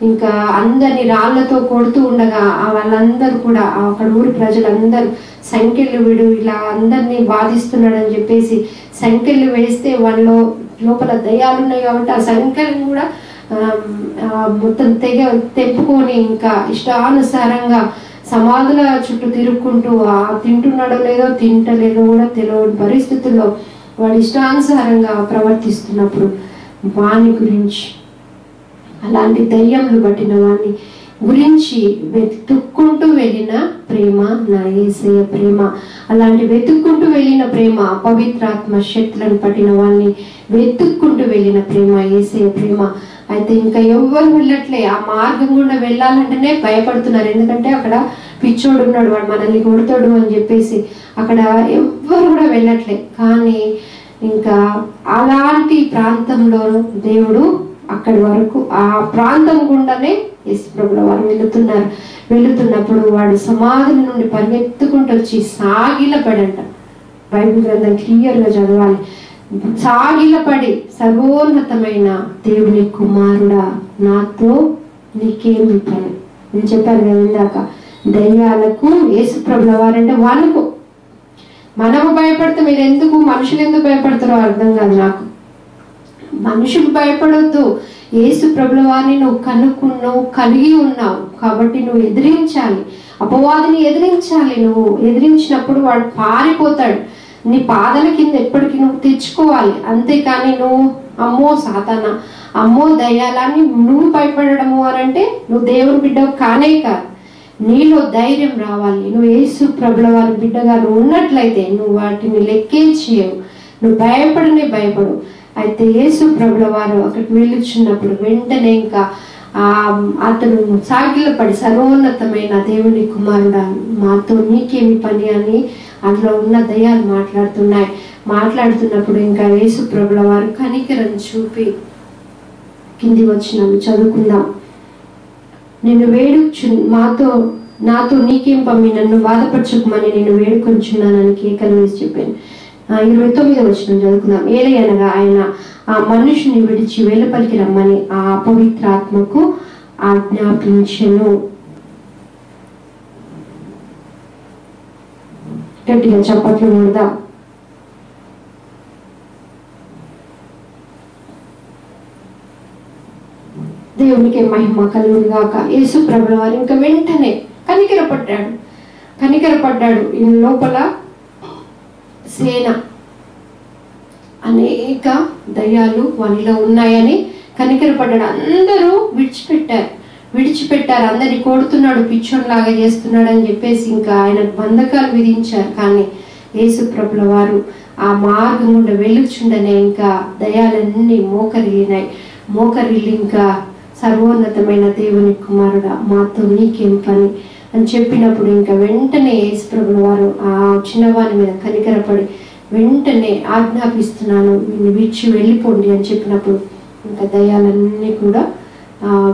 ఇంకా అందరినీ రాళ్లతో కొడుతూ ఉండగా వాళ్ళందరూ కూడా అక్కడ ఊరి ప్రజలందరూ సంఖ్యలు వీడు ఇలా అందరినీ బాధిస్తున్నాడని చెప్పేసి సంఖ్యలు వేస్తే వాళ్ళలో లోపల దయ్యాలు ఉన్నాయి కాబట్టి ఆ సంఖ్యలను కూడా మొత్తం తెంపుకొని ఇంకా ఇష్టానుసారంగా సమాధుల చుట్టూ తిరుక్కుంటూ తింటున్నాడో లేదో తింటలేదో కూడా తెలియని పరిస్థితుల్లో వాడు ఇష్టానుసారంగా ప్రవర్తిస్తున్నప్పుడు వాని గురించి, అలాంటి దయ్యములు పట్టిన వాడిని గురించి వెతుక్కుంటూ వెళ్ళిన ప్రేమ నా యేసయ్య ప్రేమ. అలాంటి వెతుక్కుంటూ వెళ్ళిన ప్రేమ, పవిత్రాత్మ శక్తులను పట్టిన వాళ్ళని వెతుక్కుంటూ వెళ్ళిన ప్రేమ యేసయ్య ప్రేమ. అయితే ఇంకా ఎవ్వరు వెళ్ళట్లే. ఆ మార్గం గుండా వెళ్ళాలంటేనే భయపడుతున్నారు. ఎందుకంటే అక్కడ పిచ్చోడు ఉన్నాడు, వాడు మనల్ని కొడతాడు అని చెప్పేసి అక్కడ ఎవ్వరు కూడా వెళ్ళట్లే. కానీ ఇంకా అలాంటి ప్రాంతంలో దేవుడు అక్కడి వరకు ఆ ప్రాంతం గుండానే యేసు ప్రభుల వారు వెళుతున్నప్పుడు వాడు సమాధుల నుండి పరిగెత్తుకుంటూ వచ్చి సాగిలపడంట. బైబిల్ గ్రంథం క్లియర్గా చదవాలి. సాగిలపడి, సర్వోన్నతమైన దేవుని కుమారుడా నాతో నీకేమి పని. నేను చెప్పాను కదా ఇందాక, దయ్యాలకు యేసు ప్రభుల వారంటే వాళ్ళకు. మనము భయపడితే మీరు ఎందుకు మనుషులు ఎందుకు భయపడతారో అర్థం కాదు నాకు. మనుషులు భయపడొద్దు. యేసు ప్రభుల వారిని నువ్వు కలిగి ఉన్నావు కాబట్టి నువ్వు ఎదిరించాలి. అపవాదిని ఎదిరించాలి. నువ్వు ఎదిరించినప్పుడు వాడు పారిపోతాడు. నీ పాదల కింద ఎప్పటికీ నువ్వు తెచ్చుకోవాలి. అంతేకాని నువ్వు అమ్మో సాతానా, అమ్మో దయ్యాలని నువ్వు భయపడము అనంటే నువ్వు దేవుని బిడ్డవు కానే కాదు. నీలో ధైర్యం రావాలి. నువ్వు యేసు ప్రభుల వారి బిడ్డగా నువ్వు ఉన్నట్లయితే నువ్వు వాటిని లెక్కించేయవు. నువ్వు భయపడు. అయితే యేసు ప్రభుల వారు అక్కడికి వెళ్ళుచున్నప్పుడు వెంటనే ఇంకా అతను సాగిలపడి, సర్వోన్నతమైన దేవుని కుమారుడా మాతో నీకేమి పని అని అందులో ఉన్న దయ్యాలు మాట్లాడుతున్నప్పుడు ఇంకా యేసు ప్రభుల వారు కనికరం చూపి కింది వచ్చినాము, చదువుకుందాం. నేను నాతో నీకేం పమ్మి నన్ను బాధపరచుకోమని నేను వేడుకొంచున్నానని కేకలు వేసి చెప్పాను. 29వ వచనం చదువుకుందాం. ఏలయనగా ఆయన ఆ మనుషుని విడిచి వెలుపలికి రమ్మని ఆ అపవిత్రాత్మకు ఆజ్ఞాపించెను. గట్టిగా చప్పట్లు కొడదాం. దేవునికి మహిమ కలుగును గాక. యేసు ప్రభుల వారు ఇంకా వెంటనే కనికరపడ్డాడు. ఈ లోపల సేన అనేక దయ్యాలు వానిలో ఉన్నాయని కనికరపడ్డాడు. అందరూ విడిచిపెట్టారు. అందరిని కొడుతున్నాడు, పిచ్చోన్లాగా చేస్తున్నాడు అని చెప్పేసి ఇంకా ఆయన బంధకాలు విధించారు. కానీ యేసు ప్రభుల వారు ఆ మార్గం గుండా వెళ్ళుచుండనే ఇంకా దయ్యాలన్నీ మోకరిల్లి ఇంకా సర్వోన్నతమైన దేవుని కుమారుడా మాతో నీకేం పని అని చెప్పినప్పుడు ఇంకా వెంటనే యేసు ప్రభుల వారు ఆ చిన్నవాని మీద కనికరపడి వెంటనే ఆజ్ఞాపిస్తున్నాను వీడిని విడిచి వెళ్ళిపోండి అని చెప్పినప్పుడు ఇంకా దయ్యాలన్నీ కూడా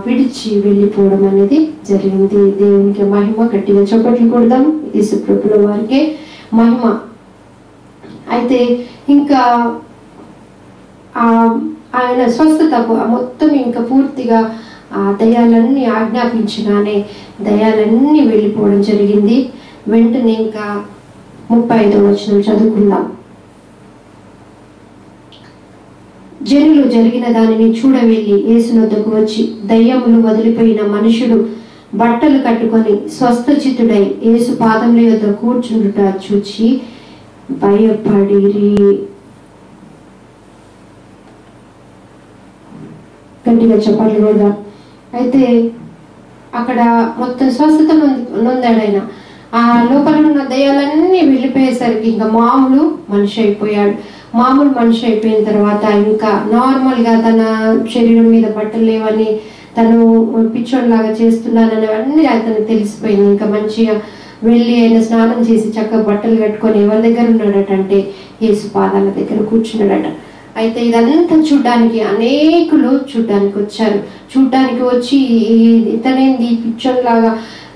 విడిచి వెళ్ళిపోవడం అనేది జరిగింది. దేవునికి మహిమ. గట్టిగా చప్పట్లు కొడదాం. యేసు ప్రభుల వారికే మహిమ. అయితే ఇంకా ఆయన స్వస్థత మొత్తం ఇంకా పూర్తిగా ఆ దయ్యాలన్నీ ఆజ్ఞాపించగానే దయ్యాలన్నీ వెళ్ళిపోవడం జరిగింది. వెంటనే ఇంకా 35వ వచనం చదువుకుందాం. జనులు జరిగిన దానిని చూడవెళ్ళి యేసునొద్దకు వచ్చి దయ్యములు వదిలిపోయిన మనుషుడు బట్టలు కట్టుకొని స్వస్థచిత్తుడై యేసు పాదముల యొద్ద కూర్చుండుట చూచి భయపడిరి. గట్టిగా చెప్పాలి కదా. అయితే అక్కడ మొత్తం స్వస్థత నొందాడు ఆయన. ఆ లోపల ఉన్న దయ్యాలన్నీ వెళ్ళిపోయేసరికి ఇంకా మామూలు మనిషి అయిపోయాడు. మామూలు మనిషి అయిపోయిన తర్వాత ఇంకా నార్మల్గా తన శరీరం మీద బట్టలు లేవని తను పిచ్చోడ్లాగా చేస్తున్నానని అన్నీ అతనికి తెలిసిపోయింది. ఇంకా మంచిగా వెళ్ళి ఆయన స్నానం చేసి చక్కగా బట్టలు కట్టుకొని ఎవరి దగ్గర ఉన్నాడట అంటే యేసు పాదాల దగ్గర కూర్చున్నాడట. అయితే ఇదంతా చూడ్డానికి అనేకులు చూడ్డానికి వచ్చారు. చూడ్డానికి వచ్చి ఇతనేంది పిచ్చోడ్లాగా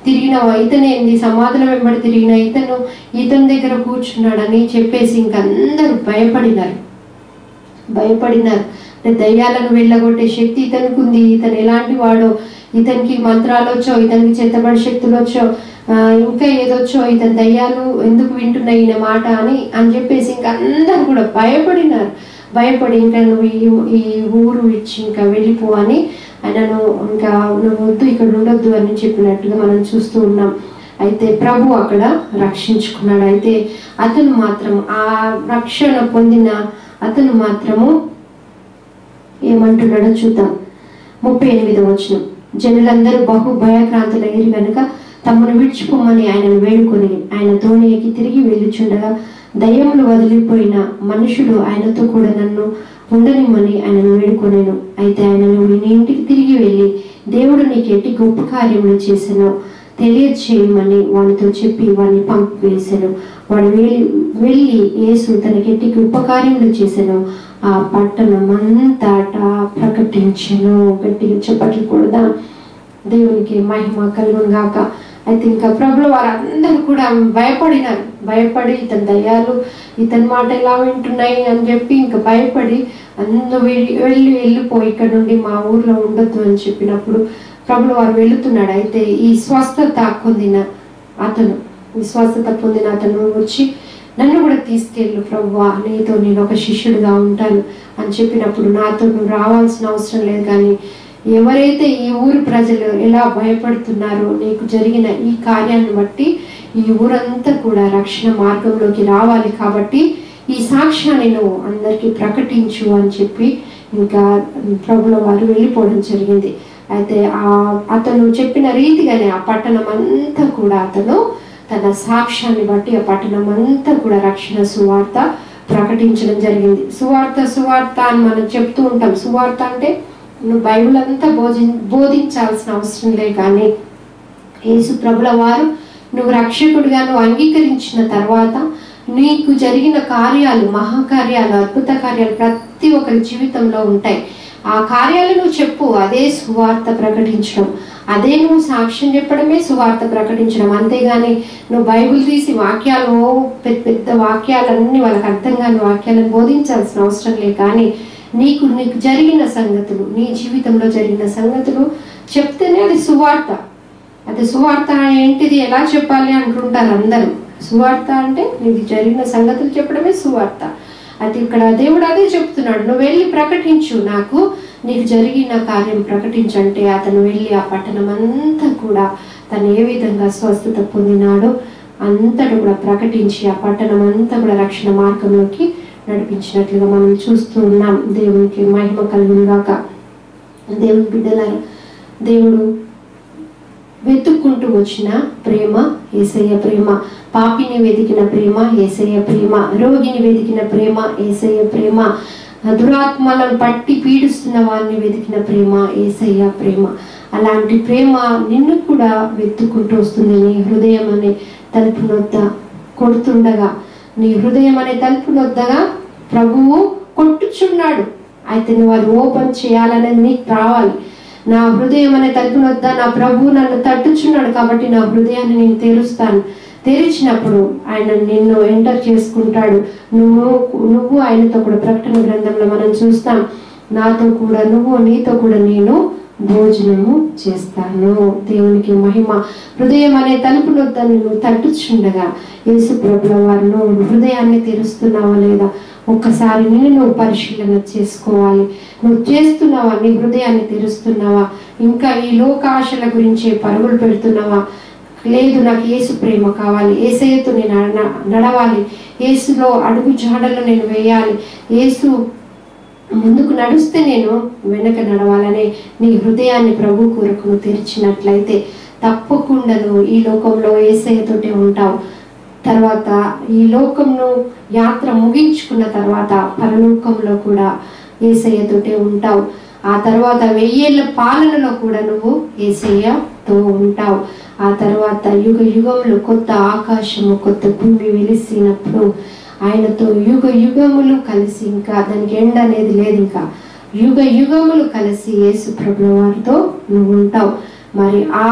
తిరిగినవా, ఇతనేంది సమాధుల వెంబడి తిరిగిన ఇతని దగ్గర కూర్చున్నాడని చెప్పేసి ఇంక అందరూ భయపడినారు. దయ్యాలను వెళ్ళగొట్టే శక్తి ఇతనికి ఉంది, ఇతను ఎలాంటి వాడో, ఇతనికి మంత్రాలు వచ్చో, ఇతనికి చేతబడి శక్తులు వచ్చో, ఇంకా ఏదొచ్చో, ఇతని దయ్యాలు ఎందుకు వింటున్నాయి ఈయన మాట అని చెప్పేసి ఇంక అందరూ కూడా భయపడి ఇంకా నువ్వు ఈ ఊరు ఇచ్చి ఇంకా వెళ్ళిపో అని ఆయనను ఇంకా నువ్వు వద్దు ఇక్కడ ఉండొద్దు అని చెప్పినట్టుగా మనం చూస్తూ ఉన్నాం. అయితే ప్రభు అక్కడ రక్షించుకున్నాడు. అయితే అతను మాత్రం ఆ రక్షణ పొందిన అతను మాత్రము ఏమంటున్నాడో చూద్దాం. 38వ వచనం. జనులందరూ బహు భయక్రాంతులయ్యారు కనుక తమను విడిచిపోమని ఆయనను వేడుకొని ఆయన దోణి ఎక్కి తిరిగి వెళ్ళుచుండగా దయ్యములు వదిలిపోయిన మనుషుడు ఆయనతో కూడా నన్ను ఉండనిమ్మని ఆయనను వేడుకొనేను. అయితే ఆయనను నీ ఇంటికి తిరిగి వెళ్ళి దేవుడు నీకు ఎట్టి గొప్ప కార్యములు చేశానో తెలియచేయమని వానితో చెప్పి వాడిని పంపివేశాను. వాడు వెళ్ళి యేసు తనకి ఎట్టి గొప్ప కార్యములు చేశానో ఆ పట్టణం అంతటా ప్రకటించెను. గట్టిగా చెప్పట్లు కూడా దేవునికి మహిమ కలుగును గాక. అయితే ఇంకా ప్రభుల వారందరూ కూడా భయపడి ఇతని దయ్యాలు ఇతని మాట ఎలా వింటున్నాయి అని చెప్పి ఇంకా భయపడి అందరూ వెళ్ళిపోయి ఇక్కడ నుండి మా ఊర్లో ఉండొద్దు అని చెప్పినప్పుడు ప్రభుల వారు వెళుతున్నాడు. అయితే ఈ స్వస్థత పొందిన అతను వచ్చి నన్ను కూడా తీసుకెళ్ళు ప్రభువా, నీతో నేను ఒక శిష్యుడిగా ఉంటాను అని చెప్పినప్పుడు నాతో నువ్వు రావాల్సిన అవసరం లేదు, కానీ ఎవరైతే ఈ ఊరు ప్రజలు ఎలా భయపడుతున్నారో నీకు జరిగిన ఈ కార్యాన్ని బట్టి ఈ ఊరంతా కూడా రక్షణ మార్గంలోకి రావాలి, కాబట్టి ఈ సాక్ష్యాన్ని నువ్వు అందరికీ ప్రకటించు అని చెప్పి ఇంకా ప్రభుల వారు వెళ్ళిపోవడం జరిగింది. అయితే అతను చెప్పిన రీతిగానే ఆ పట్టణం అంతా కూడా అతను తన సాక్ష్యాన్ని బట్టి ఆ పట్టణం అంతా కూడా రక్షణ సువార్త ప్రకటించడం జరిగింది. సువార్త అని మనం చెప్తూ ఉంటాం. సువార్త అంటే నువ్వు బైబిల్ అంతా బోధించాల్సిన అవసరం లే, కానీ యేసు ప్రభుల వారు నువ్వు రక్షకుడిగా నువ్వు అంగీకరించిన తర్వాత నీకు జరిగిన కార్యాలు, మహాకార్యాలు, అద్భుత కార్యాలు ప్రతి ఒక్కరి జీవితంలో ఉంటాయి. ఆ కార్యాలు నువ్వు చెప్పు, అదే సువార్త ప్రకటించడం, అదే నువ్వు సాక్ష్యం చెప్పడమే సువార్త ప్రకటించడం. అంతేగాని నువ్వు బైబిల్ తీసి వాక్యాలు పెద్ద వాక్యాలన్నీ వాళ్ళకి అర్థం కాని వాక్యాలను బోధించాల్సిన అవసరం లే, కానీ నీకు జరిగిన సంగతులు, నీ జీవితంలో జరిగిన సంగతులు చెప్తేనే అది సువార్త. అది సువార్త ఏంటిది, ఎలా చెప్పాలి అంటుంటారు అందరూ. సువార్త అంటే నీకు జరిగిన సంగతులు చెప్పడమే సువార్త. అది ఇక్కడ దేవుడు అదే చెప్తున్నాడు, నువ్వు వెళ్ళి ప్రకటించు, నీకు జరిగిన కార్యం ప్రకటించంటే అతను వెళ్ళి ఆ పట్టణం అంతా కూడా తను ఏ విధంగా స్వస్థత పొందినాడో అంతటా కూడా ప్రకటించి ఆ పట్టణం అంతా కూడా రక్షణ మార్గంలోకి నడిపించినట్లుగా మనం చూస్తూ ఉన్నాం. దేవునికి మహిమ కలుగును గాక. దేవుని బిడ్డలారా, దేవుడు వెతుక్కుంటూ వచ్చిన ప్రేమ యేసయ్య ప్రేమ, పాపిని వెతికిన ప్రేమ యేసయ్య ప్రేమ, రోగిని వెతికిన ప్రేమ యేసయ్య ప్రేమ, దురాత్మలను పట్టి పీడిస్తున్న వారిని వెతికిన ప్రేమ యేసయ్య ప్రేమ. అలాంటి ప్రేమ నిన్ను కూడా వెతుక్కుంటూ వస్తుంది. నీ హృదయం అనే తలుపు నొద్ద కొడుతుండగా, నీ హృదయం అనే తలుపు నొద్దగా ప్రభువు కొట్టుచున్నాడు. అయితే నువ్వు అది ఓపెన్ చేయాలనేది నీకు రావాలి. నా హృదయం అనే తలుపు నొద్ద నా ప్రభువు నన్ను తట్టుచున్నాడు, కాబట్టి నా హృదయాన్ని నేను తెరుస్తాను. తెరిచినప్పుడు ఆయన నిన్ను ఎంటర్ చేసుకుంటాడు. నువ్వు ఆయనతో కూడా ప్రకటన గ్రంథంలో మనం చూస్తాం, నాతో కూడా నువ్వు, నీతో కూడా నేను భోజనము చేస్తాను. దేవునికి మహిమ. హృదయం అనే తలుపు నొద్ద నువ్వు తట్టుచుండగా యేసు ప్రభుల వారు నువ్వు హృదయాన్ని తెరుస్తున్నావా లేదా ఒక్కసారి నువ్వు పరిశీలన చేసుకోవాలి. నువ్వు చేస్తున్నావా? నీ హృదయాన్ని తెరుస్తున్నావా? ఇంకా ఈ లోకాశల గురించే పరుగులు పెడుతున్నావా? లేదు, నాకు యేసు ప్రేమ కావాలి, యేసయ్యతో నేను నడవాలి, యేసులో అడుగు జాడలు నేను వేయాలి, యేసు ముందుకు నడుస్తే నేను వెనక నడవాలనే నీ హృదయాన్ని ప్రభు కొరకు నువ్వు తెరిచినట్లయితే తప్పకుండా నువ్వు ఈ లోకంలో యేసయ్యతోటే ఉంటావు. తర్వాత ఈ లోకంను యాత్ర ముగించుకున్న తర్వాత పరలోకంలో కూడా యేసయ్యతోటే ఉంటావు. ఆ తర్వాత 1000 ఏళ్ల పాలనలో కూడా నువ్వు యేసయ్యతో ఉంటావు. ఆ తర్వాత యుగ యుగములు కొత్త ఆకాశము కొత్త భూమి వెలిసినప్పుడు ఆయనతో యుగ యుగములు కలిసి, ఇంకా దానికి ఎండ్ అనేది లేదు, ఇంకా యుగ యుగములు కలిసి యేసు ప్రభుల వారితో నువ్వు ఉంటావు. మరి ఆ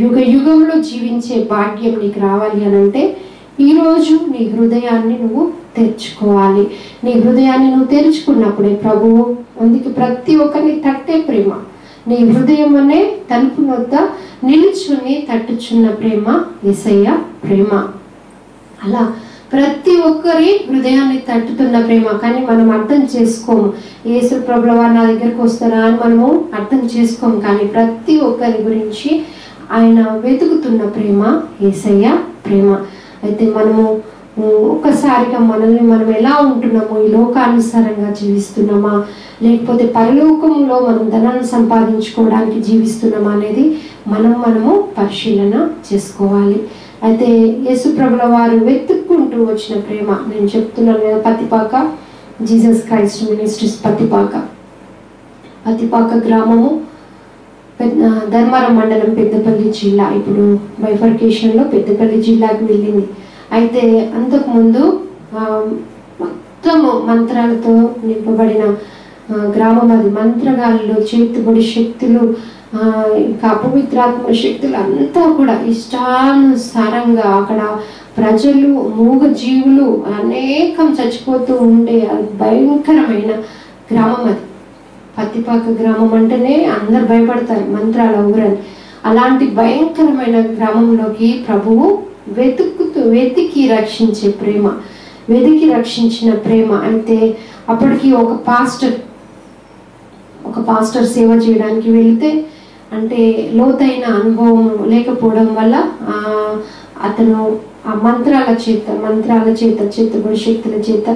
యుగ యుగంలో జీవించే భాగ్యం నీకు రావాలి అని అంటే ఈరోజు నీ హృదయాన్ని నువ్వు తెరుచుకోవాలి. నీ హృదయాన్ని నువ్వు తెరుచుకున్నప్పుడే ప్రభువు, అందుకే ప్రతి ఒక్కరిని తట్టే ప్రేమ, నీ హృదయం అనే తలుపు వద్ద నిలుచుని తట్టుచున్న ప్రేమ యేసయ్య ప్రేమ. అలా ప్రతి ఒక్కరి హృదయాన్ని తట్టుతున్న ప్రేమ. కానీ మనం అర్థం చేసుకోము, యేసు ప్రభుల వారు నా దగ్గరకు వస్తారా అని మనము అర్థం చేసుకోము. కానీ ప్రతి ఒక్కరి గురించి ఆయన వెతుకుతున్న ప్రేమ యేసయ్య ప్రేమ. అయితే మనము ఒక్కసారిగా మనల్ని మనం ఎలా ఉంటున్నామో, ఈ లోకానుసారంగా జీవిస్తున్నామా లేకపోతే పరలోకంలో మనం ధనాన్ని సంపాదించుకోవడానికి జీవిస్తున్నామా అనేది మనము పరిశీలన చేసుకోవాలి. అయితే యేసు ప్రభుల వారు వెతుక్కుంటూ వచ్చిన ప్రేమ నేను చెప్తున్నాను కదా. Pattipaka Jesus Christ ministries Pattipaka గ్రామము ధర్మారం మండలం పెద్దపల్లి జిల్లా. ఇప్పుడు బైఫర్కేషన్లో పెద్దపల్లి జిల్లాకు వెళ్ళింది. అయితే అంతకుముందు మొత్తము మంత్రాలతో నింపబడిన గ్రామం అది. మంత్రగాళ్ళు, చేతుబడి శక్తులు, ఇంకా అపవిత్రాత్మ శక్తులు అంతా కూడా ఇష్టానుసారంగా అక్కడ ప్రజలు, మూగ జీవులు అనేకం చచ్చిపోతూ ఉండే భయంకరమైన గ్రామం అది. పత్తిపాక గ్రామం అంటేనే అందరు భయపడతారు, మంత్రాల ఊరని. అలాంటి భయంకరమైన గ్రామంలోకి ప్రభువు వెతికి రక్షించే ప్రేమ, వెతికి రక్షించిన ప్రేమ. అయితే అప్పటికి ఒక పాస్టర్ సేవ చేయడానికి వెళితే, అంటే లోతైన అనుభవం లేకపోవడం వల్ల అతను ఆ మంత్రాల చేత చేతుబడి శక్తుల చేత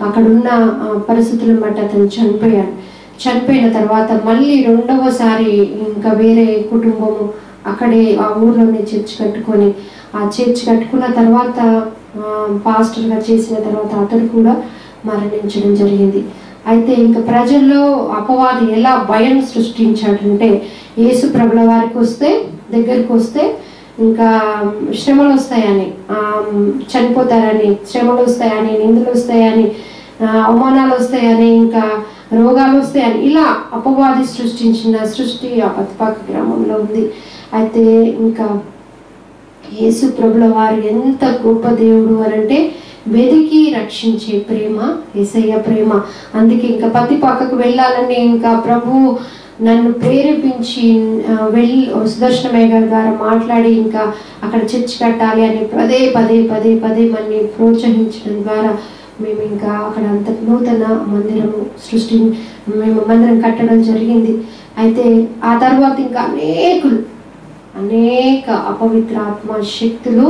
అక్కడున్న పరిస్థితులను బట్టి అతను చనిపోయిన తర్వాత మళ్ళీ రెండవసారి ఇంకా వేరే కుటుంబము అక్కడే ఆ ఊర్లోనే చర్చ్ కట్టుకొని, ఆ చర్చ్ కట్టుకున్న తర్వాత పాస్టర్గా చేసిన తర్వాత అతడు కూడా మరణించడం జరిగింది. అయితే ఇంకా ప్రజల్లో అపవాది ఎలా భయం సృష్టించాడంటే, యేసు ప్రభుల వారికి దగ్గరికి వస్తే ఇంకా శ్రమలు వస్తాయని, చనిపోతారని, శ్రమలు వస్తాయని, నిందలు వస్తాయని, అవమానాలు వస్తాయని, ఇంకా రోగాలు వస్తాయని, ఇలా అపవాది సృష్టించిన సృష్టి ఆ పత్తిపాక గ్రామంలో ఉంది. అయితే ఇంకా యేసు ప్రభుల వారు ఎంత గొప్ప దేవుడు అనంటే వెతికి రక్షించే ప్రేమ యేసయ్య ప్రేమ. అందుకే ఇంకా పత్తిపాకకు వెళ్ళాలని ఇంకా ప్రభు నన్ను ప్రేరేపించి సుదర్శనమయ్య గారి ద్వారా మాట్లాడి ఇంకా అక్కడ చర్చ్ కట్టాలి అని పదే మన్ని ప్రోత్సహించడం ద్వారా మేము ఇంకా అక్కడ అంత నూతన మందిరం కట్టడం జరిగింది. అయితే ఆ తర్వాత ఇంకా అనేక అపవిత్రాత్మ శక్తులు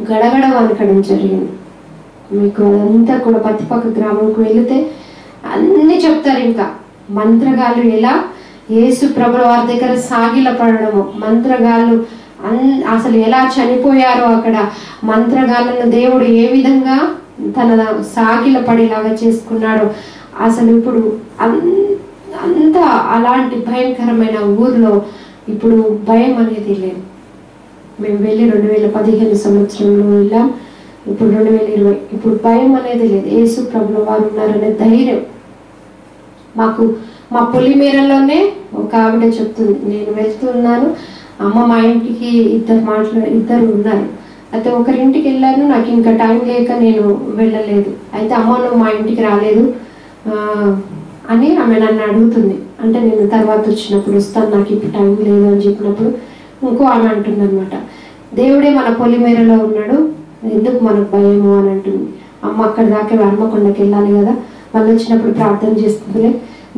గడగడ వణకడం జరిగింది. మీకు అదంతా కూడా పత్తిపాక గ్రామంకు వెళితే అన్ని చెప్తారు. ఇంకా మంత్రగాళ్ళు ఎలా యేసు ప్రభుల వారి దగ్గర సాగిల పడడము, మంత్రగాళ్ళు అసలు ఎలా చనిపోయారో, అక్కడ మంత్రగాళ్ళను దేవుడు ఏ విధంగా తన సాగిల పడేలాగా చేసుకున్నాడు. అసలు ఇప్పుడు అంతా అలాంటి భయంకరమైన ఊర్లో ఇప్పుడు భయం అనేది లేదు. మేము వెళ్ళి 2015 సంవత్సరంలో వెళ్ళాం, ఇప్పుడు 2020. ఇప్పుడు భయం అనేది లేదు. యేసు ప్రభుల వారు ఉన్నారనే ధైర్యం మాకు. మా పొలిమేరలోనే ఒక ఆవిడ చెప్తుంది, నేను వెళ్తున్నాను అమ్మ, మా ఇంటికి ఇద్దరు ఉన్నారు. అయితే ఒకరింటికి వెళ్ళాను, నాకు ఇంకా టైం లేక నేను వెళ్ళలేదు. అయితే అమ్మ నువ్వు మా ఇంటికి రాలేదు అని ఆమె నన్ను అడుగుతుంది. అంటే నేను తర్వాత వచ్చినప్పుడు వస్తాను, నాకు ఇప్పుడు టైం లేదు అని చెప్పినప్పుడు ఇంకో ఆమె అంటుంది అనమాట, దేవుడే మన పొలిమేరలో ఉన్నాడు, ఎందుకు మనకు భయము అని అంటుంది. అమ్మ అక్కడి దాకా హన్మకొండకి వెళ్ళాలి కదా, మళ్ళీ వచ్చినప్పుడు ప్రార్థన చేస్తుందిలే,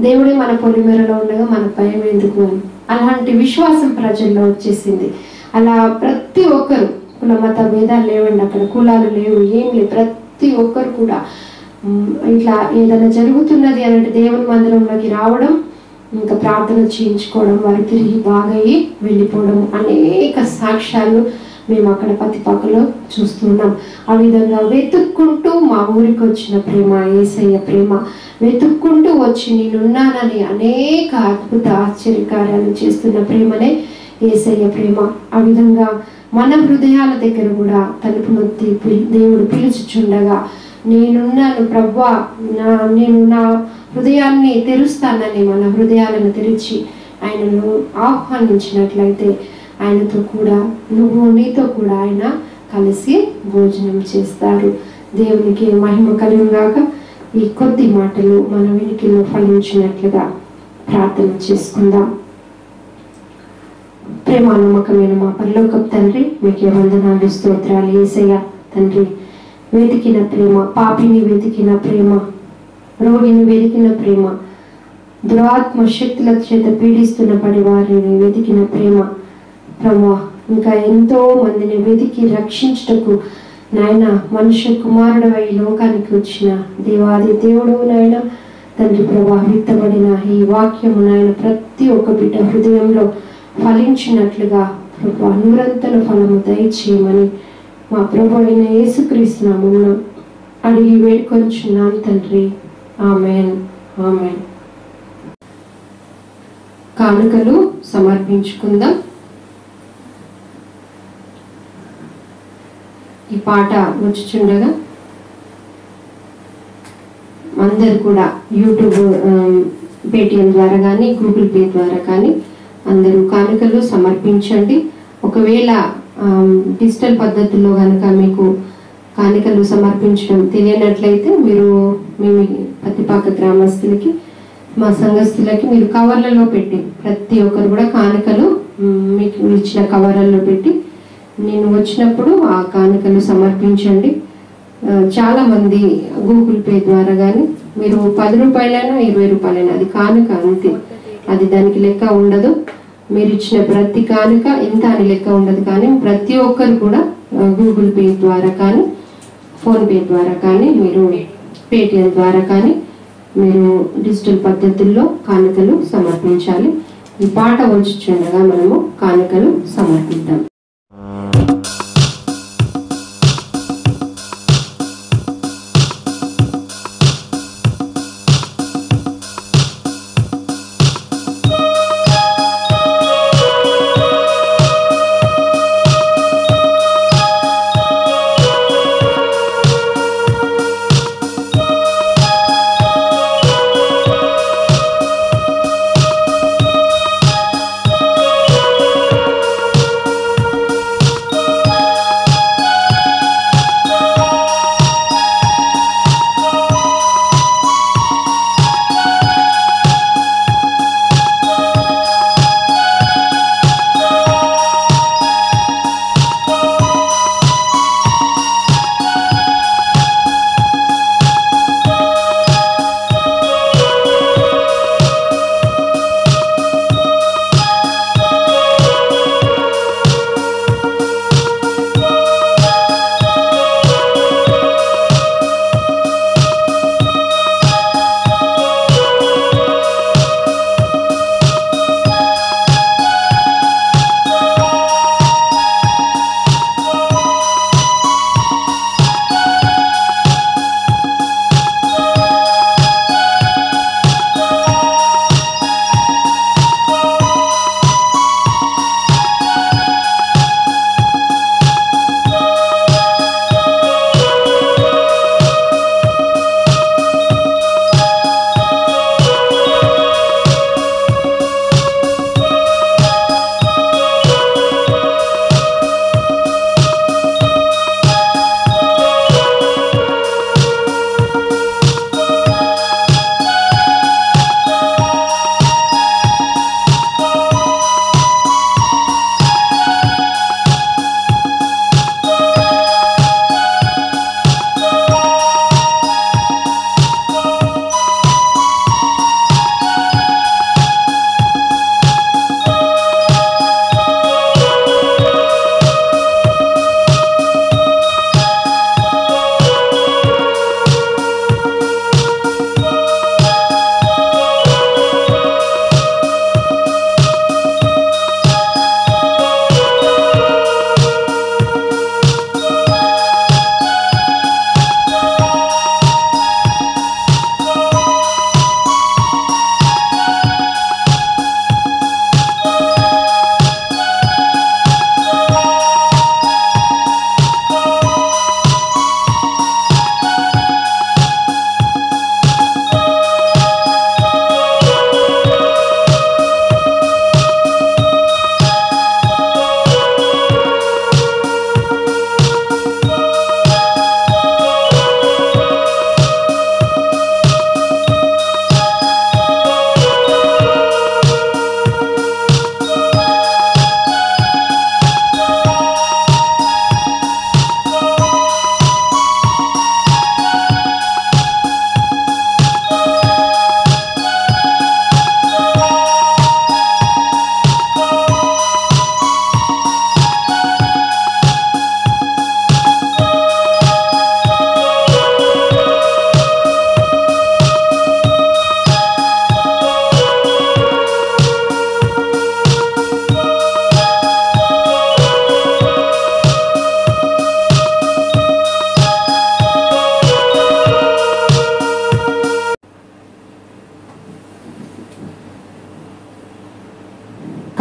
దేవుడే మన పొలిమేరలో ఉండగా మనకు భయం ఎందుకు అని. అలాంటి విశ్వాసం ప్రజల్లో వచ్చేసింది. అలా ప్రతి ఒక్కరు, కుల మత భేదాలు లేవండి, అక్కడ కులాలు లేవు, ఏం లేవు. ప్రతి ఒక్కరు కూడా ఇట్లా ఏదైనా జరుగుతున్నది అంటే దేవుని మందిరంలోకి రావడం, ఇంకా ప్రార్థన చేయించుకోవడం, వారు తిరిగి బాగయ్యి వెళ్ళిపోవడం. అనేక సాక్ష్యాలు మేము అక్కడ పత్తిపాకలో చూస్తున్నాం. ఆ విధంగా వెతుక్కుంటూ మా ఊరికి వచ్చిన ప్రేమ, యేసయ్య ప్రేమ, వెతుక్కుంటూ వచ్చి నేనున్నానని అనేక అద్భుత ఆశ్చర్యకార్యాలు చేస్తున్న ప్రేమనే యేసయ్య ప్రేమ. ఆ విధంగా మన హృదయాల దగ్గర కూడా తలుపు నొత్తి దేవుడు పిలుచుచుండగా, నేనున్నాను ప్రభువా, నేను నా హృదయాన్ని తెరుస్తానని మన హృదయాలను తెరిచి ఆయనను ఆహ్వానించినట్లయితే ఆయనతో కూడా నీతో కూడా ఆయన కలిసి భోజనం చేస్తారు. దేవునికి మహిమ కలుగుగాక. ఈ కొద్ది మాటలు మన వెనుకలో ఫలించినట్లుగా ప్రార్థన చేసుకుందాం. ప్రేమ నమ్మకమైన మా పరలోకపు తండ్రి, మీకే వందనాలు, స్తోత్రాలు. యేసయ్య తండ్రి, వెతికిన ప్రేమ, పాపిని వెతికిన ప్రేమ, రోగిని వెతికిన ప్రేమ, దురాత్మ శక్తుల చేత పీడిస్తున్న పడి వారిని వెతికిన ప్రేమ ప్రభువా, ఇంకా ఎంతో మందిని వెతికి రక్షించుటకు నాయన మనుష్య కుమారుడవై లోకానికి వచ్చిన దేవాది దేవుడు నాయన తండ్రి ప్రభా, విత్తబడిన ఈ వాక్యము నాయన ప్రతి ఒక్క బిడ్డ హృదయంలో ఫలించినట్లుగా ప్రభా నూరంతల ఫలము దయచేయమని మా ప్రభు అయిన యేసుక్రీస్తు నామమున అడిగి వేడుకొంచున్నాను తండ్రి. ఆమేన్, ఆమేన్. కానుకలు సమర్పించుకుందాం. ఈ పాట వచ్చుచుండగా అందరు కూడా యూట్యూబ్, పేటిఎం ద్వారా కానీ గూగుల్ పే ద్వారా కానీ అందరూ కానుకలు సమర్పించండి. ఒకవేళ డిజిటల్ పద్ధతుల్లో కనుక మీకు కానుకలు సమర్పించడం తెలియనట్లయితే మీరు మీ పత్తిపాక గ్రామస్తులకి, మా సంఘస్థులకి మీరు కవర్లలో పెట్టి, ప్రతి ఒక్కరు కూడా కానుకలు మీకు ఇచ్చిన కవర్లలో పెట్టి నేను వచ్చినప్పుడు ఆ కానుకలు సమర్పించండి. చాలా మంది గూగుల్ పే ద్వారా కానీ మీరు 10 రూపాయలైనా 20 రూపాయలైనా అది కానుక అంతే, అది దానికి లెక్క ఉండదు. మీరు ఇచ్చిన ప్రతి కానుక ఎంత అని లెక్క ఉండదు. కానీ ప్రతి ఒక్కరు కూడా గూగుల్ పే ద్వారా కానీ, ఫోన్పే ద్వారా కానీ, మీరు పేటిఎం ద్వారా కానీ మీరు డిజిటల్ పద్ధతుల్లో కానుకలు సమర్పించాలి. ఈ పాట వచ్చుచుండగా మనము కానుకలు సమర్పిద్దాం.